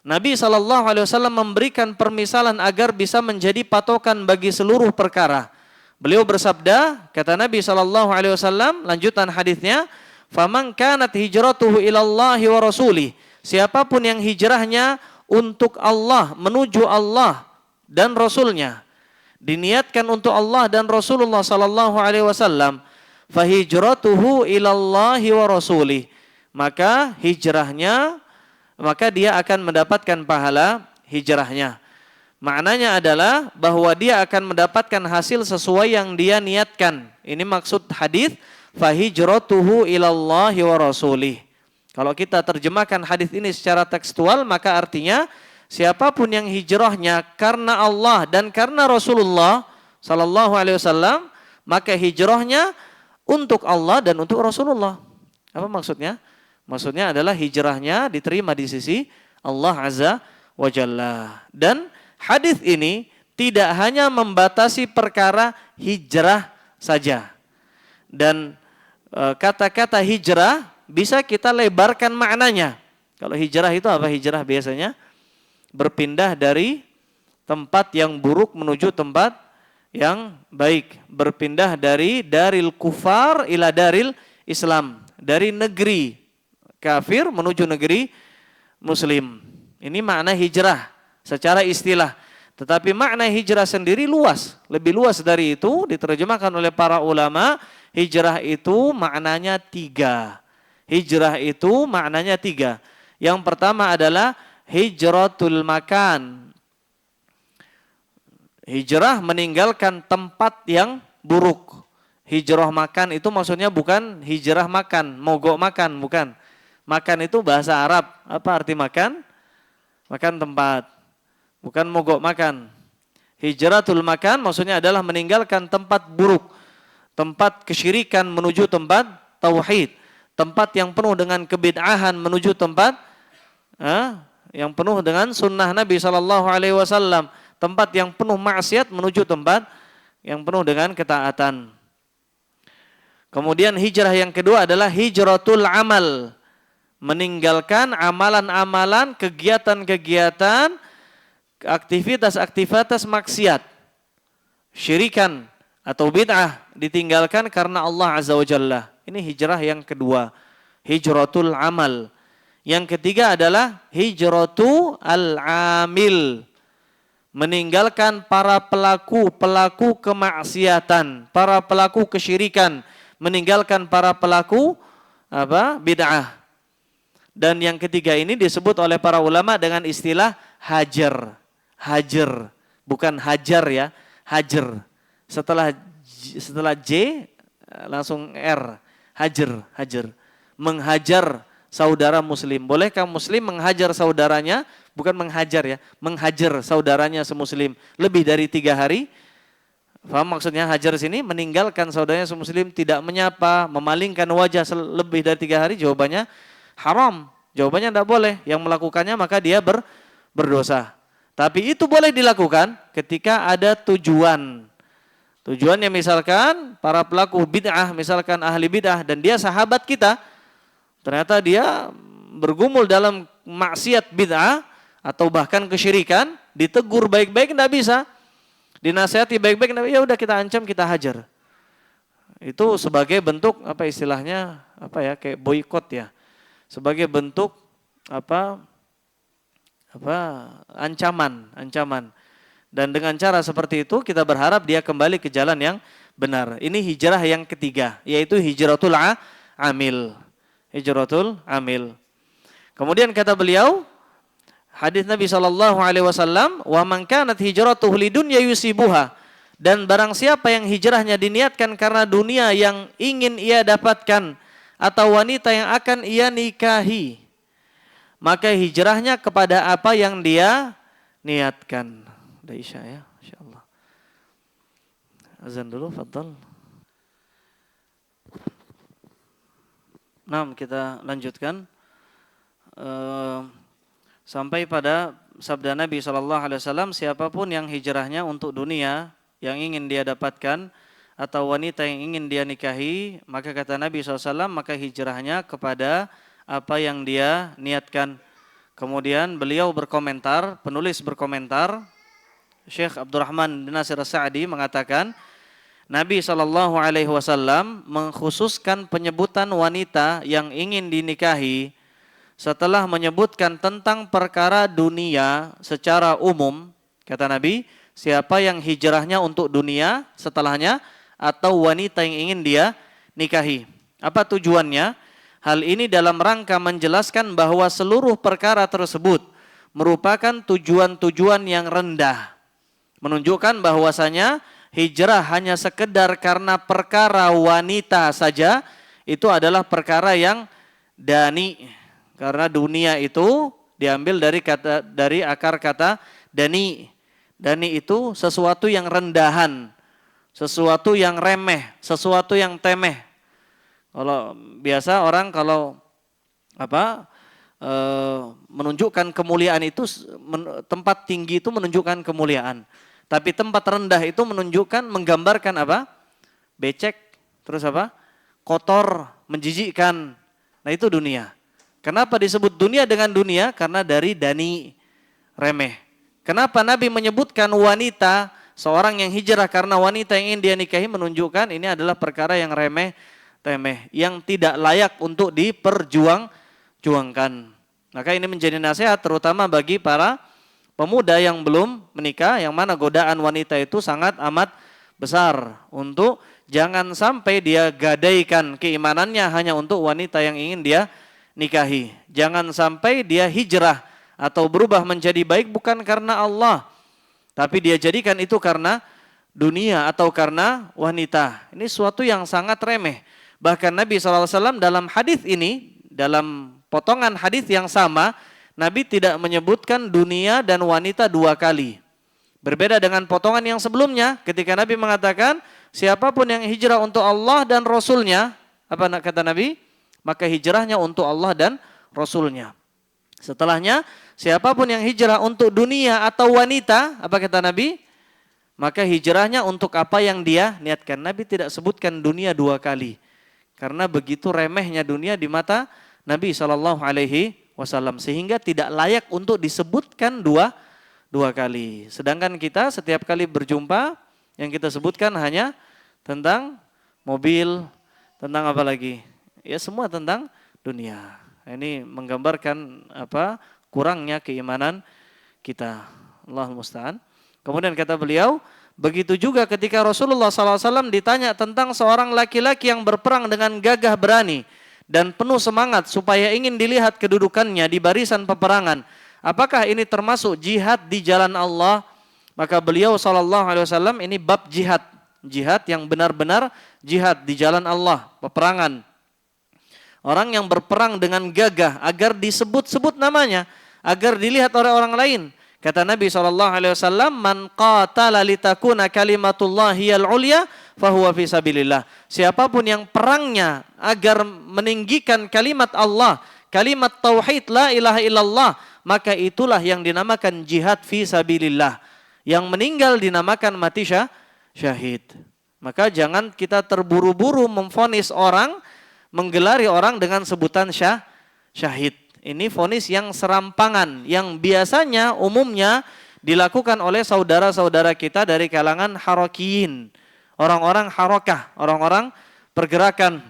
Nabi SAW memberikan permisalan agar bisa menjadi patokan bagi seluruh perkara. Beliau bersabda, kata Nabi SAW, lanjutan hadisnya, "Faman kanat hijratuhu ilallahi wa rasulih." Siapapun yang hijrahnya untuk Allah, menuju Allah dan Rasulnya, diniatkan untuk Allah dan Rasulullah sallallahu alaihi wasallam, fahijratuhu ilallahi wa rasulih. Maka hijrahnya, maka dia akan mendapatkan pahala hijrahnya. Maknanya adalah bahwa dia akan mendapatkan hasil sesuai yang dia niatkan. Ini maksud hadis fahijratuhu ilallahi wa rasulih. Kalau kita terjemahkan hadis ini secara tekstual, maka artinya siapapun yang hijrahnya karena Allah dan karena Rasulullah sallallahu alaihi wasallam, maka hijrahnya untuk Allah dan untuk Rasulullah. Apa maksudnya? Maksudnya adalah hijrahnya diterima di sisi Allah Azza wa Jalla. Dan hadis ini tidak hanya membatasi perkara hijrah saja. Dan kata-kata hijrah bisa kita lebarkan maknanya. Kalau hijrah itu apa? Hijrah biasanya berpindah dari tempat yang buruk menuju tempat yang baik. Berpindah dari daril kufar ila daril Islam. Dari negeri kafir menuju negeri muslim. Ini makna hijrah secara istilah. Tetapi makna hijrah sendiri luas. Lebih luas dari itu diterjemahkan oleh para ulama. Hijrah itu maknanya 3. Hijrah itu maknanya 3. Yang pertama adalah hijratul makan. Hijrah meninggalkan tempat yang buruk. Hijrah makan itu maksudnya bukan hijrah makan, mogok makan, bukan. Makan itu bahasa Arab. Apa arti makan? Makan tempat. Bukan mogok makan. Hijratul makan maksudnya adalah meninggalkan tempat buruk. Tempat kesyirikan menuju tempat tauhid. Tempat yang penuh dengan kebid'ahan menuju tempat yang penuh dengan sunnah Nabi SAW. Tempat yang penuh maksiat menuju tempat yang penuh dengan ketaatan. Kemudian hijrah yang kedua adalah hijratul amal. Meninggalkan amalan-amalan, kegiatan-kegiatan, aktivitas-aktivitas maksiat. Syirikan atau bid'ah ditinggalkan karena Allah Azza wa Jalla. Ini hijrah yang kedua, hijratul amal. Yang ketiga adalah hijratu al-amil. Meninggalkan para pelaku kemaksiatan, para pelaku kesyirikan, meninggalkan para pelaku bid'ah. Dan yang ketiga ini disebut oleh para ulama dengan istilah hajar. Hajar, bukan hajar ya, hajar. Setelah J langsung R. Hajar. Menghajar saudara muslim. Bolehkah muslim menghajar saudaranya? bukan menghajar ya, menghajar saudaranya semuslim lebih dari 3 hari. Faham maksudnya hajar sini? Meninggalkan saudaranya semuslim, tidak menyapa, memalingkan wajah lebih dari 3 hari, jawabannya haram. Jawabannya tidak boleh. Yang melakukannya maka dia berdosa. Tapi itu boleh dilakukan ketika ada tujuan. Tujuannya misalkan para pelaku bid'ah, misalkan ahli bid'ah dan dia sahabat kita, ternyata dia bergumul dalam maksiat bid'ah atau bahkan kesyirikan, ditegur baik-baik tidak bisa, dinasihati baik-baik, ya udah kita ancam, kita hajar. Itu sebagai bentuk apa istilahnya, apa ya, kayak boikot ya, sebagai bentuk ancaman. Dan dengan cara seperti itu kita berharap dia kembali ke jalan yang benar. Ini hijrah yang ketiga, yaitu hijratul amil. Hijratul amil. Kemudian kata beliau, hadis Nabi SAW, wa man kanat hijratuhu lidunya yusibuha. Dan barang siapa yang hijrahnya diniatkan karena dunia yang ingin ia dapatkan atau wanita yang akan ia nikahi, maka hijrahnya kepada apa yang dia niatkan. Udah Isya ya, insyaallah. Azan dulu, fadhal. Nah, kita lanjutkan sampai pada sabda Nabi SAW, siapapun yang hijrahnya untuk dunia yang ingin dia dapatkan atau wanita yang ingin dia nikahi, maka kata Nabi SAW, maka hijrahnya kepada apa yang dia niatkan. Kemudian beliau berkomentar, penulis berkomentar, Syekh Abdurrahman bin Nasir As-Sa'di mengatakan, Nabi SAW mengkhususkan penyebutan wanita yang ingin dinikahi setelah menyebutkan tentang perkara dunia secara umum. Kata Nabi, siapa yang hijrahnya untuk dunia setelahnya atau wanita yang ingin dia nikahi. Apa tujuannya? Hal ini dalam rangka menjelaskan bahwa seluruh perkara tersebut merupakan tujuan-tujuan yang rendah. Menunjukkan bahwasanya hijrah hanya sekedar karena perkara wanita saja, itu adalah perkara yang dani. Karena dunia itu diambil dari akar kata dani. Dani itu sesuatu yang rendahan, sesuatu yang remeh, sesuatu yang temeh. Kalau biasa orang kalau menunjukkan kemuliaan itu, tempat tinggi itu menunjukkan kemuliaan. Tapi tempat rendah itu menunjukkan, menggambarkan apa? Becek, terus apa? Kotor, menjijikkan. Nah itu dunia. Kenapa disebut dunia dengan dunia? Karena dari dani, remeh. Kenapa Nabi menyebutkan wanita, seorang yang hijrah karena wanita yang ingin dia nikahi, menunjukkan ini adalah perkara yang remeh, temeh, yang tidak layak untuk diperjuangkan. Maka ini menjadi nasihat terutama bagi para pemuda yang belum menikah, yang mana godaan wanita itu sangat amat besar, untuk jangan sampai dia gadaikan keimanannya hanya untuk wanita yang ingin dia nikahi. Jangan sampai dia hijrah atau berubah menjadi baik bukan karena Allah, tapi dia jadikan itu karena dunia atau karena wanita. Ini suatu yang sangat remeh. Bahkan Nabi SAW dalam hadis ini, dalam potongan hadis yang sama, Nabi tidak menyebutkan dunia dan wanita 2 kali. Berbeda dengan potongan yang sebelumnya ketika Nabi mengatakan siapapun yang hijrah untuk Allah dan Rasulnya, apa kata Nabi? Maka hijrahnya untuk Allah dan Rasulnya. Setelahnya siapapun yang hijrah untuk dunia atau wanita, apa kata Nabi? Maka hijrahnya untuk apa yang dia niatkan. Nabi tidak sebutkan dunia 2 kali. Karena begitu remehnya dunia di mata Nabi SAW, sehingga tidak layak untuk disebutkan dua kali. Sedangkan kita setiap kali berjumpa yang kita sebutkan hanya tentang mobil, tentang apa lagi? Ya semua tentang dunia. Ini menggambarkan apa? Kurangnya keimanan kita. Allahul musta'an. Kemudian kata beliau, begitu juga ketika Rasulullah SAW ditanya tentang seorang laki-laki yang berperang dengan gagah berani dan penuh semangat supaya ingin dilihat kedudukannya di barisan peperangan, apakah ini termasuk jihad di jalan Allah? Maka beliau SAW, ini bab jihad, jihad yang benar-benar jihad di jalan Allah, peperangan. Orang yang berperang dengan gagah agar disebut-sebut namanya, agar dilihat oleh orang lain. Kata Nabi SAW, man qatala litakuna kalimatullahiyal ulya fahuwa fi sabilillah. Siapapun yang perangnya agar meninggikan kalimat Allah, kalimat tauhid la ilaha illallah, maka itulah yang dinamakan jihad fi sabilillah. Yang meninggal dinamakan mati syahid. Maka jangan kita terburu-buru memvonis orang, menggelari orang dengan sebutan syahid. Ini vonis yang serampangan, yang biasanya umumnya dilakukan oleh saudara-saudara kita dari kalangan harokiyin. Orang-orang harokah, orang-orang pergerakan.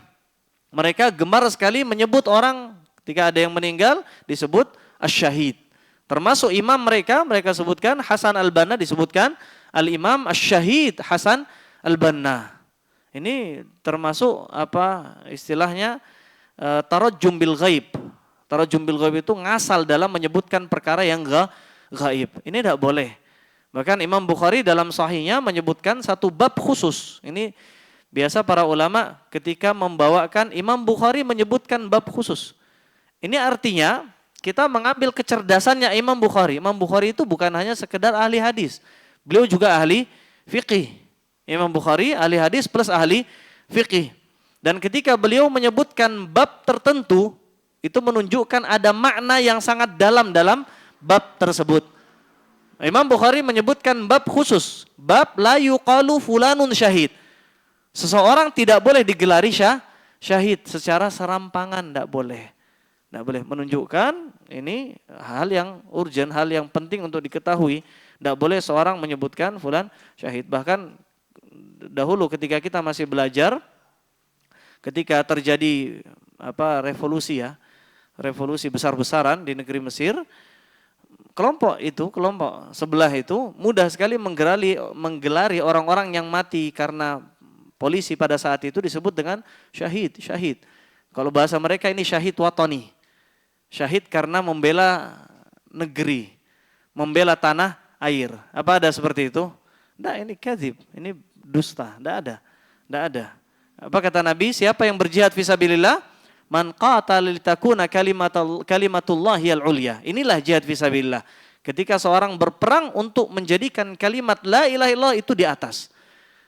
Mereka gemar sekali menyebut orang ketika ada yang meninggal disebut asyahid. Termasuk imam mereka sebutkan Hasan al-Banna, disebutkan al-imam asyahid Hasan al-Banna. Ini termasuk apa istilahnya tarajjum bil ghaib. Tarajjum bil ghaib itu ngasal dalam menyebutkan perkara yang gaib. Ini tidak boleh. Bahkan Imam Bukhari dalam sahihnya menyebutkan satu bab khusus. Ini biasa para ulama ketika membawakan, Imam Bukhari menyebutkan bab khusus. Ini artinya kita mengambil kecerdasannya Imam Bukhari. Imam Bukhari itu bukan hanya sekedar ahli hadis. Beliau juga ahli fiqih. Imam Bukhari ahli hadis plus ahli fiqih. Dan ketika beliau menyebutkan bab tertentu, itu menunjukkan ada makna yang sangat dalam bab tersebut. Imam Bukhari menyebutkan bab khusus, bab la yuqalu fulanun syahid. Seseorang tidak boleh digelari syahid secara serampangan, tidak boleh. Tidak boleh, menunjukkan ini hal yang urgent, hal yang penting untuk diketahui. Tidak boleh seorang menyebutkan fulan syahid. Bahkan dahulu ketika kita masih belajar, ketika terjadi revolusi besar-besaran di negeri Mesir, kelompok sebelah itu mudah sekali menggelari orang-orang yang mati karena polisi pada saat itu disebut dengan syahid. Kalau bahasa mereka ini syahid watani. Syahid karena membela negeri, membela tanah air. Apa ada seperti itu? Nah, ini kadzib, ini dusta, tidak ada. Apa kata Nabi? Siapa yang berjihad fisabilillah? Man qatala litakuna kalimatullahiyal ulya. Inilah jihad fisabilillah. Ketika seorang berperang untuk menjadikan kalimat la ilaha illallah itu di atas.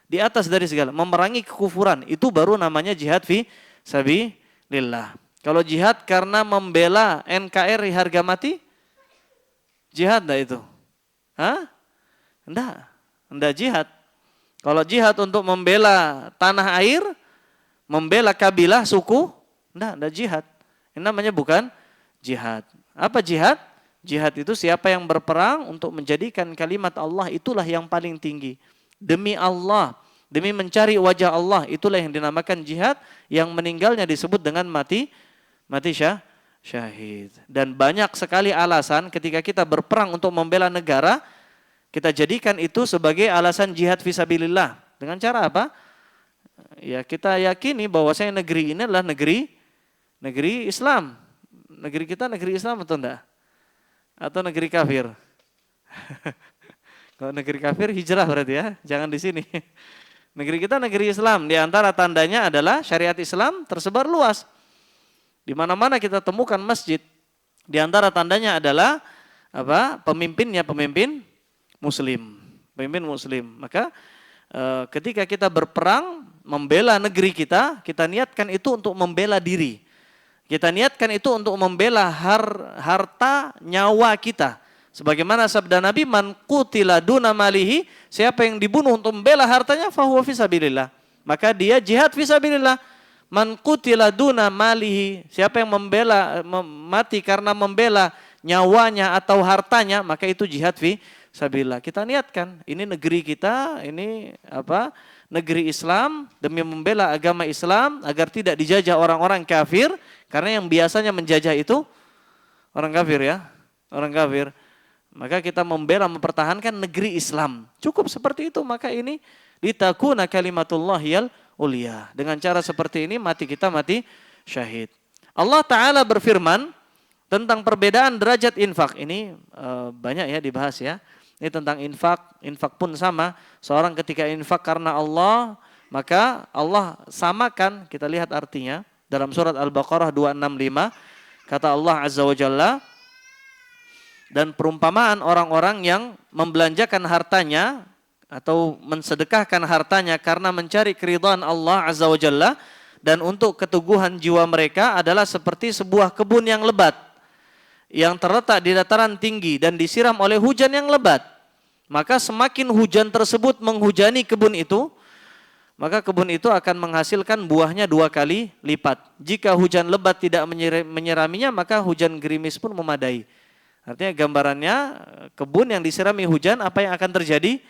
Di atas dari segala, memerangi kekufuran, itu baru namanya jihad fisabilillah. Kalau jihad karena membela NKRI harga mati, jihad enggak itu? Enggak jihad. Kalau jihad untuk membela tanah air, membela kabilah, suku, enggak jihad. Ini namanya bukan jihad. Apa jihad? Jihad itu siapa yang berperang untuk menjadikan kalimat Allah, itulah yang paling tinggi. Demi Allah, demi mencari wajah Allah, itulah yang dinamakan jihad, yang meninggalnya disebut dengan mati syahid. Dan banyak sekali alasan ketika kita berperang untuk membela negara, kita jadikan itu sebagai alasan jihad fisabilillah. Dengan cara apa? Ya kita yakini bahwasanya negeri ini adalah negeri Islam. Negeri kita negeri Islam atau enggak? Atau negeri kafir? Kalau negeri kafir hijrah berarti ya, jangan di sini. Negeri kita negeri Islam, di antara tandanya adalah syariat Islam tersebar luas. Di mana-mana kita temukan masjid, di antara tandanya adalah pemimpinnya pemimpin Muslim. Maka ketika kita berperang membela negeri kita niatkan itu untuk membela diri. Kita niatkan itu untuk membela harta nyawa kita. Sebagaimana sabda Nabi, man qutila duna malihi, siapa yang dibunuh untuk membela hartanya fahuwa fisabilillah. Maka dia jihad fisabilillah. Man qutila duna malihi, siapa yang mati karena membela nyawanya atau hartanya, maka itu jihad fisabilillah. Kita niatkan, ini negeri kita, ini negeri Islam, demi membela agama Islam agar tidak dijajah orang-orang kafir, karena yang biasanya menjajah itu orang kafir ya, orang kafir. Maka kita membela, mempertahankan negeri Islam. Cukup seperti itu, maka ini litakuna kalimatullahiyal ulia. Dengan cara seperti ini mati kita mati syahid. Allah Ta'ala berfirman tentang perbedaan derajat infak. Ini banyak ya dibahas ya. Ini tentang infak. Infak pun sama. Seorang ketika infak karena Allah, maka Allah samakan. Kita lihat artinya dalam surat Al-Baqarah 265. Kata Allah Azza wa Jalla, Dan perumpamaan orang-orang yang membelanjakan hartanya atau mensedekahkan hartanya karena mencari keridhaan Allah Azza wa Jalla dan untuk keteguhan jiwa mereka adalah seperti sebuah kebun yang lebat yang terletak di dataran tinggi dan disiram oleh hujan yang lebat. Maka semakin hujan tersebut menghujani kebun itu, maka kebun itu akan menghasilkan buahnya 2 kali lipat. Jika hujan lebat tidak menyiraminya, maka hujan gerimis pun memadai. Artinya gambarannya kebun yang disirami hujan, apa yang akan terjadi?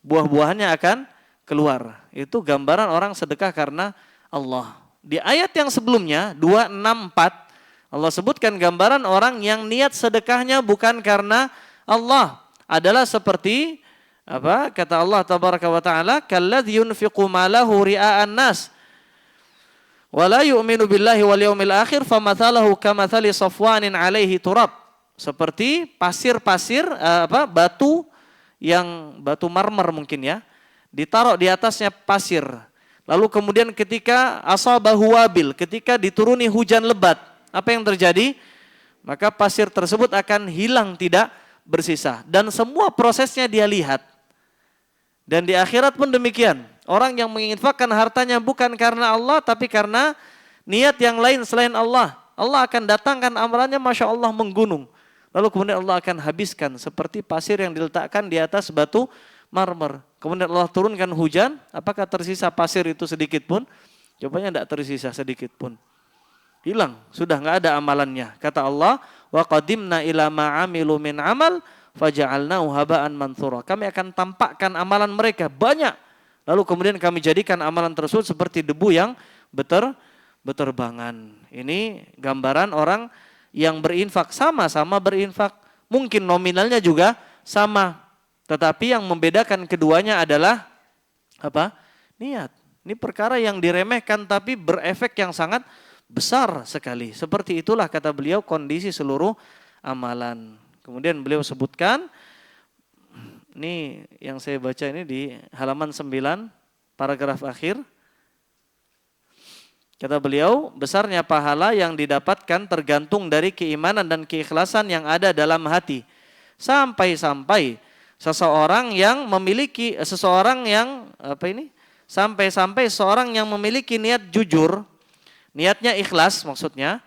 Buah-buahannya akan keluar. Itu gambaran orang sedekah karena Allah. Di ayat yang sebelumnya 264 Allah sebutkan gambaran orang yang niat sedekahnya bukan karena Allah, adalah seperti apa kata Allah tabaraka wa taala, kalladzi yunfiqu malahu ria'an nas wa la yu'minu billahi wal yaumil akhir famathaluhu kamathali safwanin 'alaihi turab. Seperti pasir-pasir batu yang batu marmer mungkin ya, ditaruh di atasnya pasir. Lalu kemudian ketika asabahu wabil, ketika dituruni hujan lebat, apa yang terjadi? Maka pasir tersebut akan hilang, tidak bersisa, dan semua prosesnya dia lihat. Dan di akhirat pun demikian. Orang yang menginfakkan hartanya bukan karena Allah, tapi karena niat yang lain selain Allah, Allah akan datangkan amalannya, Masya Allah, menggunung. Lalu kemudian Allah akan habiskan seperti pasir yang diletakkan di atas batu marmer. Kemudian Allah turunkan hujan, apakah tersisa pasir itu sedikit pun? Jawabannya tidak tersisa sedikit pun. Hilang, sudah nggak ada amalannya. Kata Allah, wa qadimna ila ma 'amilu min amal faja'alnahu haba'an manthura. Kami akan tampakkan amalan mereka banyak. Lalu kemudian kami jadikan amalan tersebut seperti debu yang beterbangan. Ini gambaran orang yang berinfak, sama-sama berinfak. Mungkin nominalnya juga sama. Tetapi yang membedakan keduanya adalah apa? Niat. Ini perkara yang diremehkan tapi berefek yang sangat besar sekali. Seperti itulah kata beliau kondisi seluruh amalan. Kemudian beliau sebutkan, ini yang saya baca ini di halaman 9, paragraf akhir. Kata beliau, besarnya pahala yang didapatkan tergantung dari keimanan dan keikhlasan yang ada dalam hati. Sampai-sampai seseorang yang memiliki niat jujur, niatnya ikhlas maksudnya,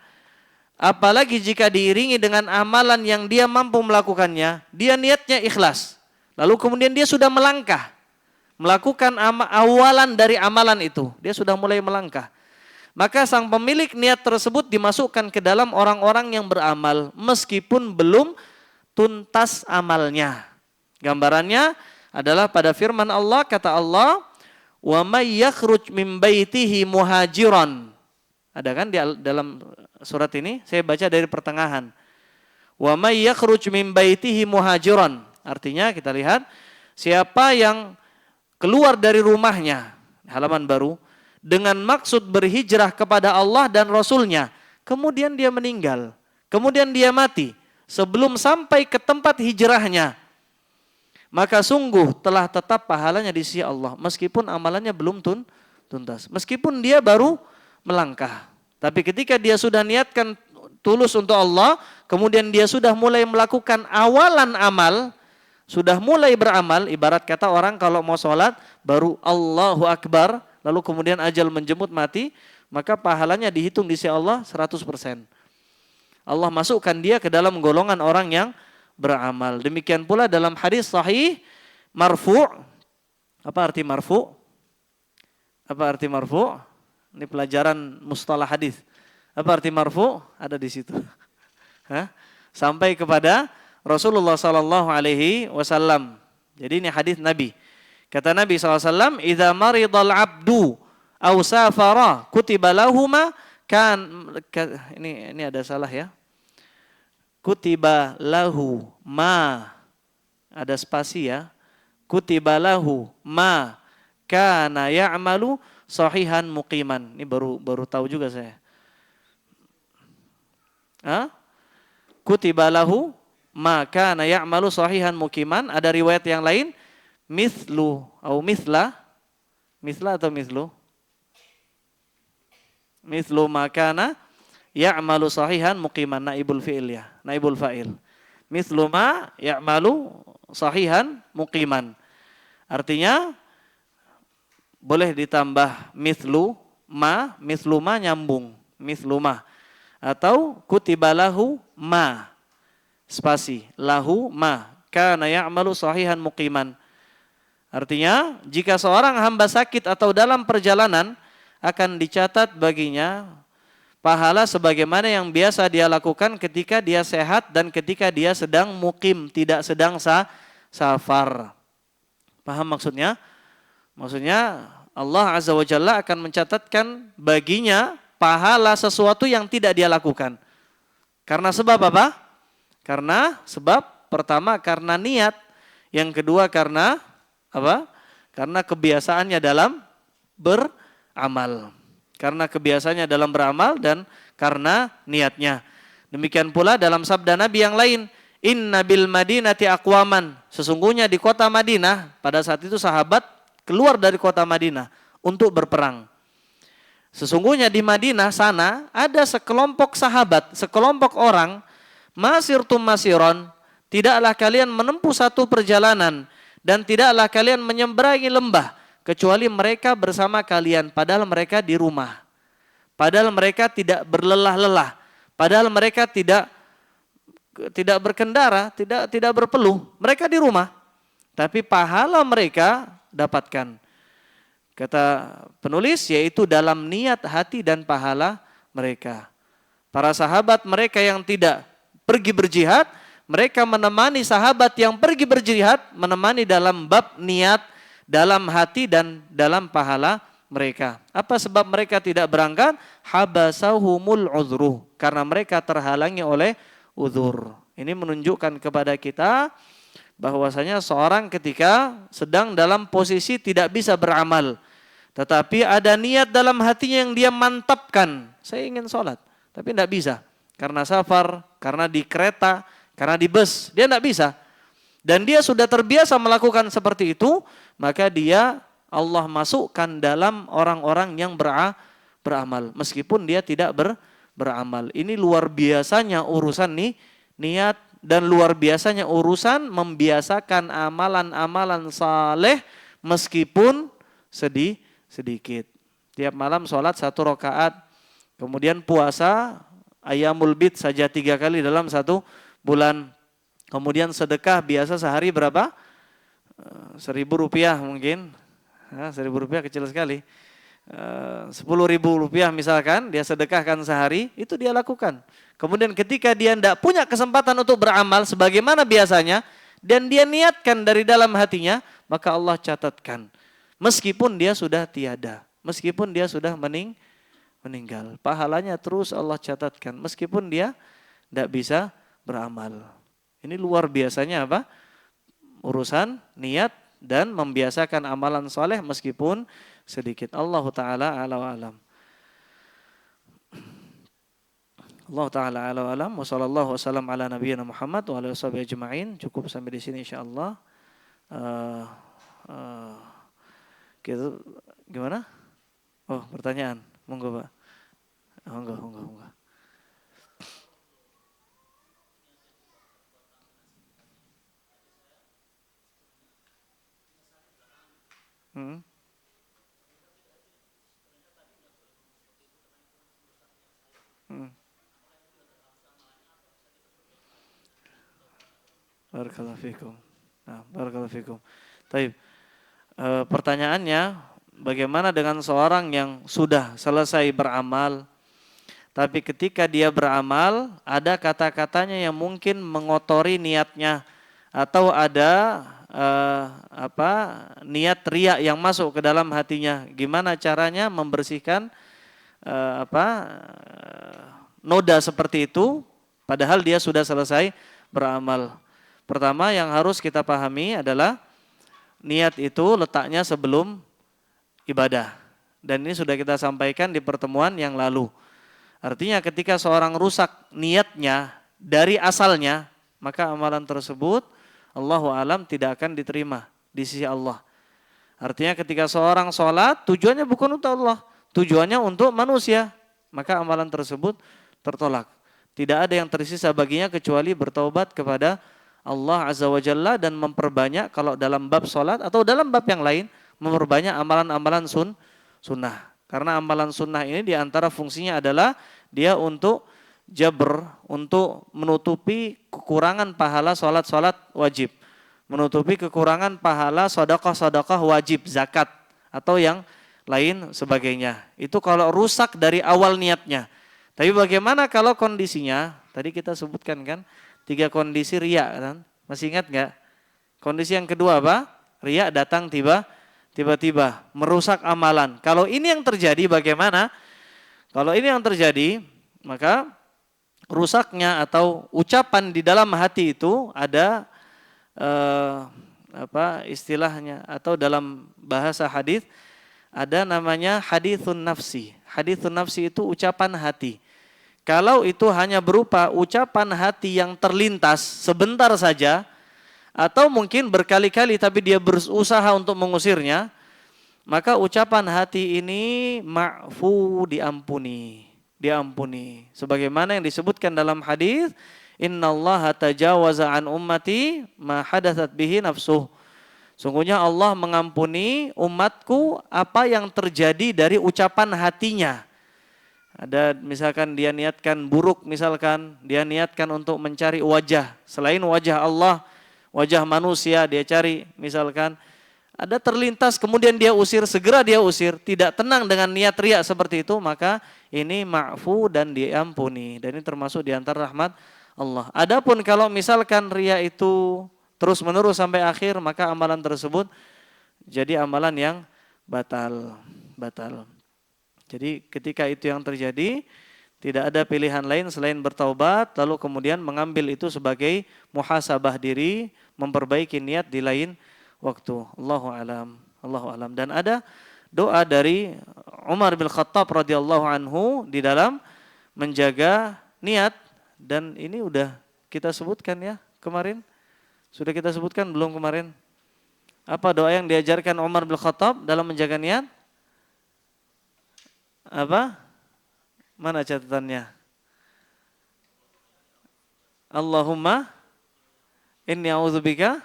apalagi jika diiringi dengan amalan yang dia mampu melakukannya, dia niatnya ikhlas. Lalu kemudian dia sudah melangkah, melakukan awalan dari amalan itu, dia sudah mulai melangkah. Maka sang pemilik niat tersebut dimasukkan ke dalam orang-orang yang beramal, meskipun belum tuntas amalnya. Gambarannya adalah pada firman Allah, kata Allah, wa may yakhruj min baitihi muhajiran. Ada kan di dalam surat ini, saya baca dari pertengahan. Wa may yakhruj min baitihi muhajiran. Artinya kita lihat, siapa yang keluar dari rumahnya, halaman baru, dengan maksud berhijrah kepada Allah dan Rasulnya, kemudian dia meninggal, kemudian dia mati, sebelum sampai ke tempat hijrahnya, maka sungguh telah tetap pahalanya di sisi Allah, meskipun amalannya belum tuntas, meskipun dia baru melangkah. Tapi ketika dia sudah niatkan tulus untuk Allah, kemudian dia sudah mulai melakukan awalan amal, sudah mulai beramal, ibarat kata orang kalau mau sholat, baru Allahu Akbar, lalu kemudian ajal menjemput mati, maka pahalanya dihitung di sisi Allah 100%. Allah masukkan dia ke dalam golongan orang yang beramal. Demikian pula dalam hadis sahih marfu'. Apa arti marfu'? Apa arti marfu'? Ini pelajaran mustalah hadis. Apa arti marfu'? Ada di situ. Sampai kepada Rasulullah sallallahu alaihi wasallam. Jadi ini hadis Nabi. Kata Nabi SAW, idza maridal abdu aw safara kutiba lahuma kan, ini ada salah ya. Kutiba lahu ma, ada spasi ya. Kutiba lahu ma kana ya'malu sahihan muqiman. Ini baru tahu juga saya. Kutiba lahu ma kana ya'malu sahihan muqiman. Ada riwayat yang lain, mithlu atau mithla atau mithlu makana ya'malu sahihan muqiman, naibul fi'il ya, naibul fa'il. Mithlu ma ya'malu sahihan muqiman. Artinya boleh ditambah mithlu ma nyambung, mithlu ma. Atau kutibalahu ma, spasi, lahu ma, kana ya'malu sahihan muqiman. Artinya jika seorang hamba sakit atau dalam perjalanan akan dicatat baginya pahala sebagaimana yang biasa dia lakukan ketika dia sehat dan ketika dia sedang mukim, tidak sedang safar. Paham maksudnya? Maksudnya Allah Azza wa Jalla akan mencatatkan baginya pahala sesuatu yang tidak dia lakukan. Karena sebab apa? Karena sebab pertama karena niat, yang kedua karena apa? Karena kebiasaannya dalam beramal. Karena kebiasaannya dalam beramal dan karena niatnya. Demikian pula dalam sabda Nabi yang lain, Inna bil Madinati aqwaman. Sesungguhnya di kota Madinah, pada saat itu sahabat keluar dari kota Madinah untuk berperang. Sesungguhnya di Madinah sana ada sekelompok sahabat, sekelompok orang, masirtum masiron, tidaklah kalian menempuh satu perjalanan dan tidaklah kalian menyeberangi lembah kecuali mereka bersama kalian, padahal mereka di rumah. Padahal mereka tidak berlelah-lelah, padahal mereka tidak berkendara, tidak berpeluh. Mereka di rumah. Tapi pahala mereka dapatkan. Kata penulis, yaitu dalam niat hati dan pahala mereka. Para sahabat mereka yang tidak pergi berjihad, mereka menemani sahabat yang pergi berjihad, menemani dalam bab niat, dalam hati dan dalam pahala mereka. Apa sebab mereka tidak berangkat? Habasahumul uzru. Karena mereka terhalangi oleh uzur. Ini menunjukkan kepada kita bahwasanya seorang ketika sedang dalam posisi tidak bisa beramal, tetapi ada niat dalam hatinya yang dia mantapkan, saya ingin sholat, tapi tidak bisa. Karena safar, karena di kereta, karena di bus, dia tidak bisa. Dan dia sudah terbiasa melakukan seperti itu, maka dia Allah masukkan dalam orang-orang yang beramal, meskipun dia tidak beramal. Ini luar biasanya urusan nih, niat, dan luar biasanya urusan membiasakan amalan-amalan saleh meskipun sedikit. Tiap malam sholat 1 rakaat, kemudian puasa Ayyamul Bid saja 3 kali dalam 1 bulan. Kemudian sedekah biasa sehari berapa? 1.000 rupiah mungkin. 1.000 rupiah kecil sekali. 10.000 rupiah misalkan dia sedekahkan sehari, itu dia lakukan. Kemudian ketika dia tidak punya kesempatan untuk beramal sebagaimana biasanya, dan dia niatkan dari dalam hatinya, maka Allah catatkan. Meskipun dia sudah tiada, meskipun dia sudah meninggal, pahalanya terus Allah catatkan, meskipun dia tidak bisa beramal. Ini luar biasanya apa? Urusan niat dan membiasakan amalan soleh meskipun sedikit. Allah Ta'ala a'la wa alam. Allah Ta'ala a'la wa alam. Wa sallallahu wasallam ala nabiyyina Muhammad wa ala washabihi ajma'in. Cukup sampai di sini insyaallah. Gitu. Gimana? Oh, pertanyaan. Monggo, Pak. Monggo. Barakallahu fikum. Nah, barakallahu fikum. Baik. Pertanyaannya, bagaimana dengan seorang yang sudah selesai beramal, tapi ketika dia beramal ada kata-katanya yang mungkin mengotori niatnya, atau ada niat riya yang masuk ke dalam hatinya? Gimana caranya membersihkan noda seperti itu padahal dia sudah selesai beramal? Pertama yang harus kita pahami adalah niat itu letaknya sebelum ibadah. Dan ini sudah kita sampaikan di pertemuan yang lalu. Artinya ketika seorang rusak niatnya dari asalnya, maka amalan tersebut Allahu alam tidak akan diterima di sisi Allah. Artinya ketika seorang sholat tujuannya bukan untuk Allah, tujuannya untuk manusia, maka amalan tersebut tertolak. Tidak ada yang tersisa baginya kecuali bertaubat kepada Allah Azza wa Jalla dan memperbanyak kalau dalam bab salat atau dalam bab yang lain memperbanyak amalan-amalan sunnah. Karena amalan sunnah ini diantara fungsinya adalah dia untuk jabr, untuk menutupi kekurangan pahala salat-salat wajib, menutupi kekurangan pahala sedekah-sedekah wajib, zakat atau yang lain sebagainya. Itu kalau rusak dari awal niatnya. Tapi bagaimana kalau kondisinya? Tadi kita sebutkan kan 3 kondisi riya kan? Masih ingat nggak? Kondisi yang kedua apa? Riya datang tiba-tiba merusak amalan. Kalau ini yang terjadi bagaimana? Kalau ini yang terjadi, maka rusaknya atau ucapan di dalam hati itu ada istilahnya atau dalam bahasa hadis ada namanya hadithun nafsi. Hadithun nafsi itu ucapan hati. Kalau itu hanya berupa ucapan hati yang terlintas sebentar saja atau mungkin berkali-kali tapi dia berusaha untuk mengusirnya, maka ucapan hati ini ma'fu, diampuni. Sebagaimana yang disebutkan dalam hadis, innallaha tajawaza an ummati ma hadatsat bihi nafsuh. Sungguhnya Allah mengampuni umatku apa yang terjadi dari ucapan hatinya. Ada misalkan dia niatkan buruk, misalkan dia niatkan untuk mencari wajah selain wajah Allah, wajah manusia dia cari, misalkan ada terlintas kemudian dia usir, segera dia usir, tidak tenang dengan niat riya seperti itu, maka ini ma'fu dan diampuni. Dan ini termasuk di antara rahmat Allah. Adapun kalau misalkan riya itu terus menerus sampai akhir, maka amalan tersebut jadi amalan yang batal. Jadi ketika itu yang terjadi, tidak ada pilihan lain selain bertaubat, lalu kemudian mengambil itu sebagai muhasabah diri, memperbaiki niat di lain waktu. Allahu alam. Dan ada doa dari Umar bin Khattab radhiyallahu anhu di dalam menjaga niat, dan ini udah kita sebutkan ya kemarin. Sudah kita sebutkan belum kemarin? Apa doa yang diajarkan Umar bin Khattab dalam menjaga niat? Apa? Mana catatannya? Allahumma inni a'udzubika.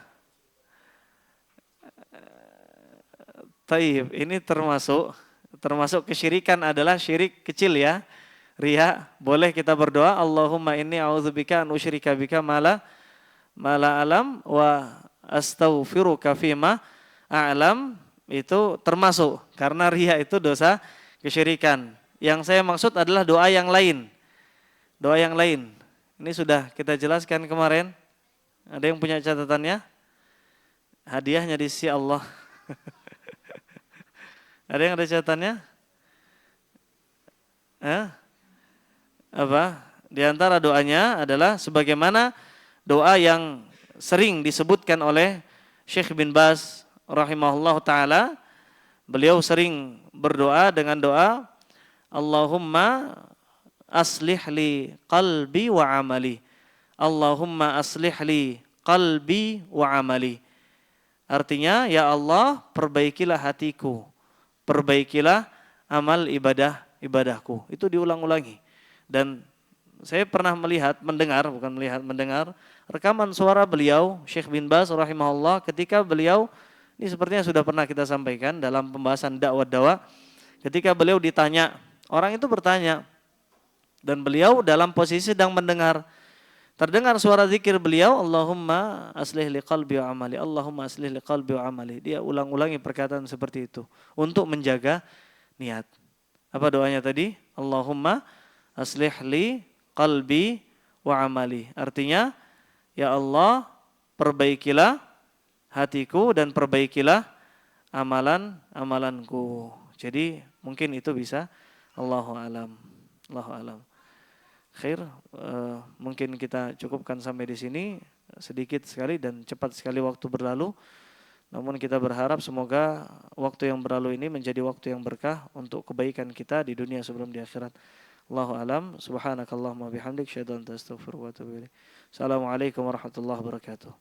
Taib, ini termasuk kesyirikan adalah syirik kecil ya. Riya, boleh kita berdoa Allahumma inni a'udzubika an usyrika bika mala alam wa astaghfiruka fima a'lam, itu termasuk karena riya itu dosa kesyirikan. Yang saya maksud adalah doa yang lain. Doa yang lain. Ini sudah kita jelaskan kemarin. Ada yang punya catatannya? Hadiahnya di sisi Allah. Ada yang ada catatannya? Apa? Di antara doanya adalah sebagaimana doa yang sering disebutkan oleh Syekh bin Baz rahimahullah ta'ala. Beliau sering berdoa dengan doa Allahumma aslih li qalbi wa amali. Allahumma aslih li qalbi wa amali. Artinya, ya Allah, perbaikilah hatiku, perbaikilah amal ibadahku. Itu diulang-ulangi. Dan saya pernah mendengar rekaman suara beliau, Syekh bin Baz rahimahullah, ketika beliau, ini sepertinya sudah pernah kita sampaikan dalam pembahasan dakwah, ketika beliau ditanya, orang itu bertanya, dan beliau dalam posisi sedang mendengar, terdengar suara zikir beliau, Allahumma aslih li qalbi wa amali, Allahumma aslih li qalbi wa amali. Dia ulang-ulangi perkataan seperti itu untuk menjaga niat. Apa doanya tadi? Allahumma aslih li qalbi wa amali. Artinya, ya Allah, perbaikilah hatiku dan perbaikilah amalanku. Jadi mungkin itu bisa. Allahu alam. Khair, mungkin kita cukupkan sampai di sini, sedikit sekali dan cepat sekali waktu berlalu. Namun kita berharap semoga waktu yang berlalu ini menjadi waktu yang berkah untuk kebaikan kita di dunia sebelum di akhirat. Allahu alam. Subhanakallahumma bihamdik, syaitan astaghfiruka wa atubu ilaik. Assalamualaikum warahmatullahi wabarakatuh.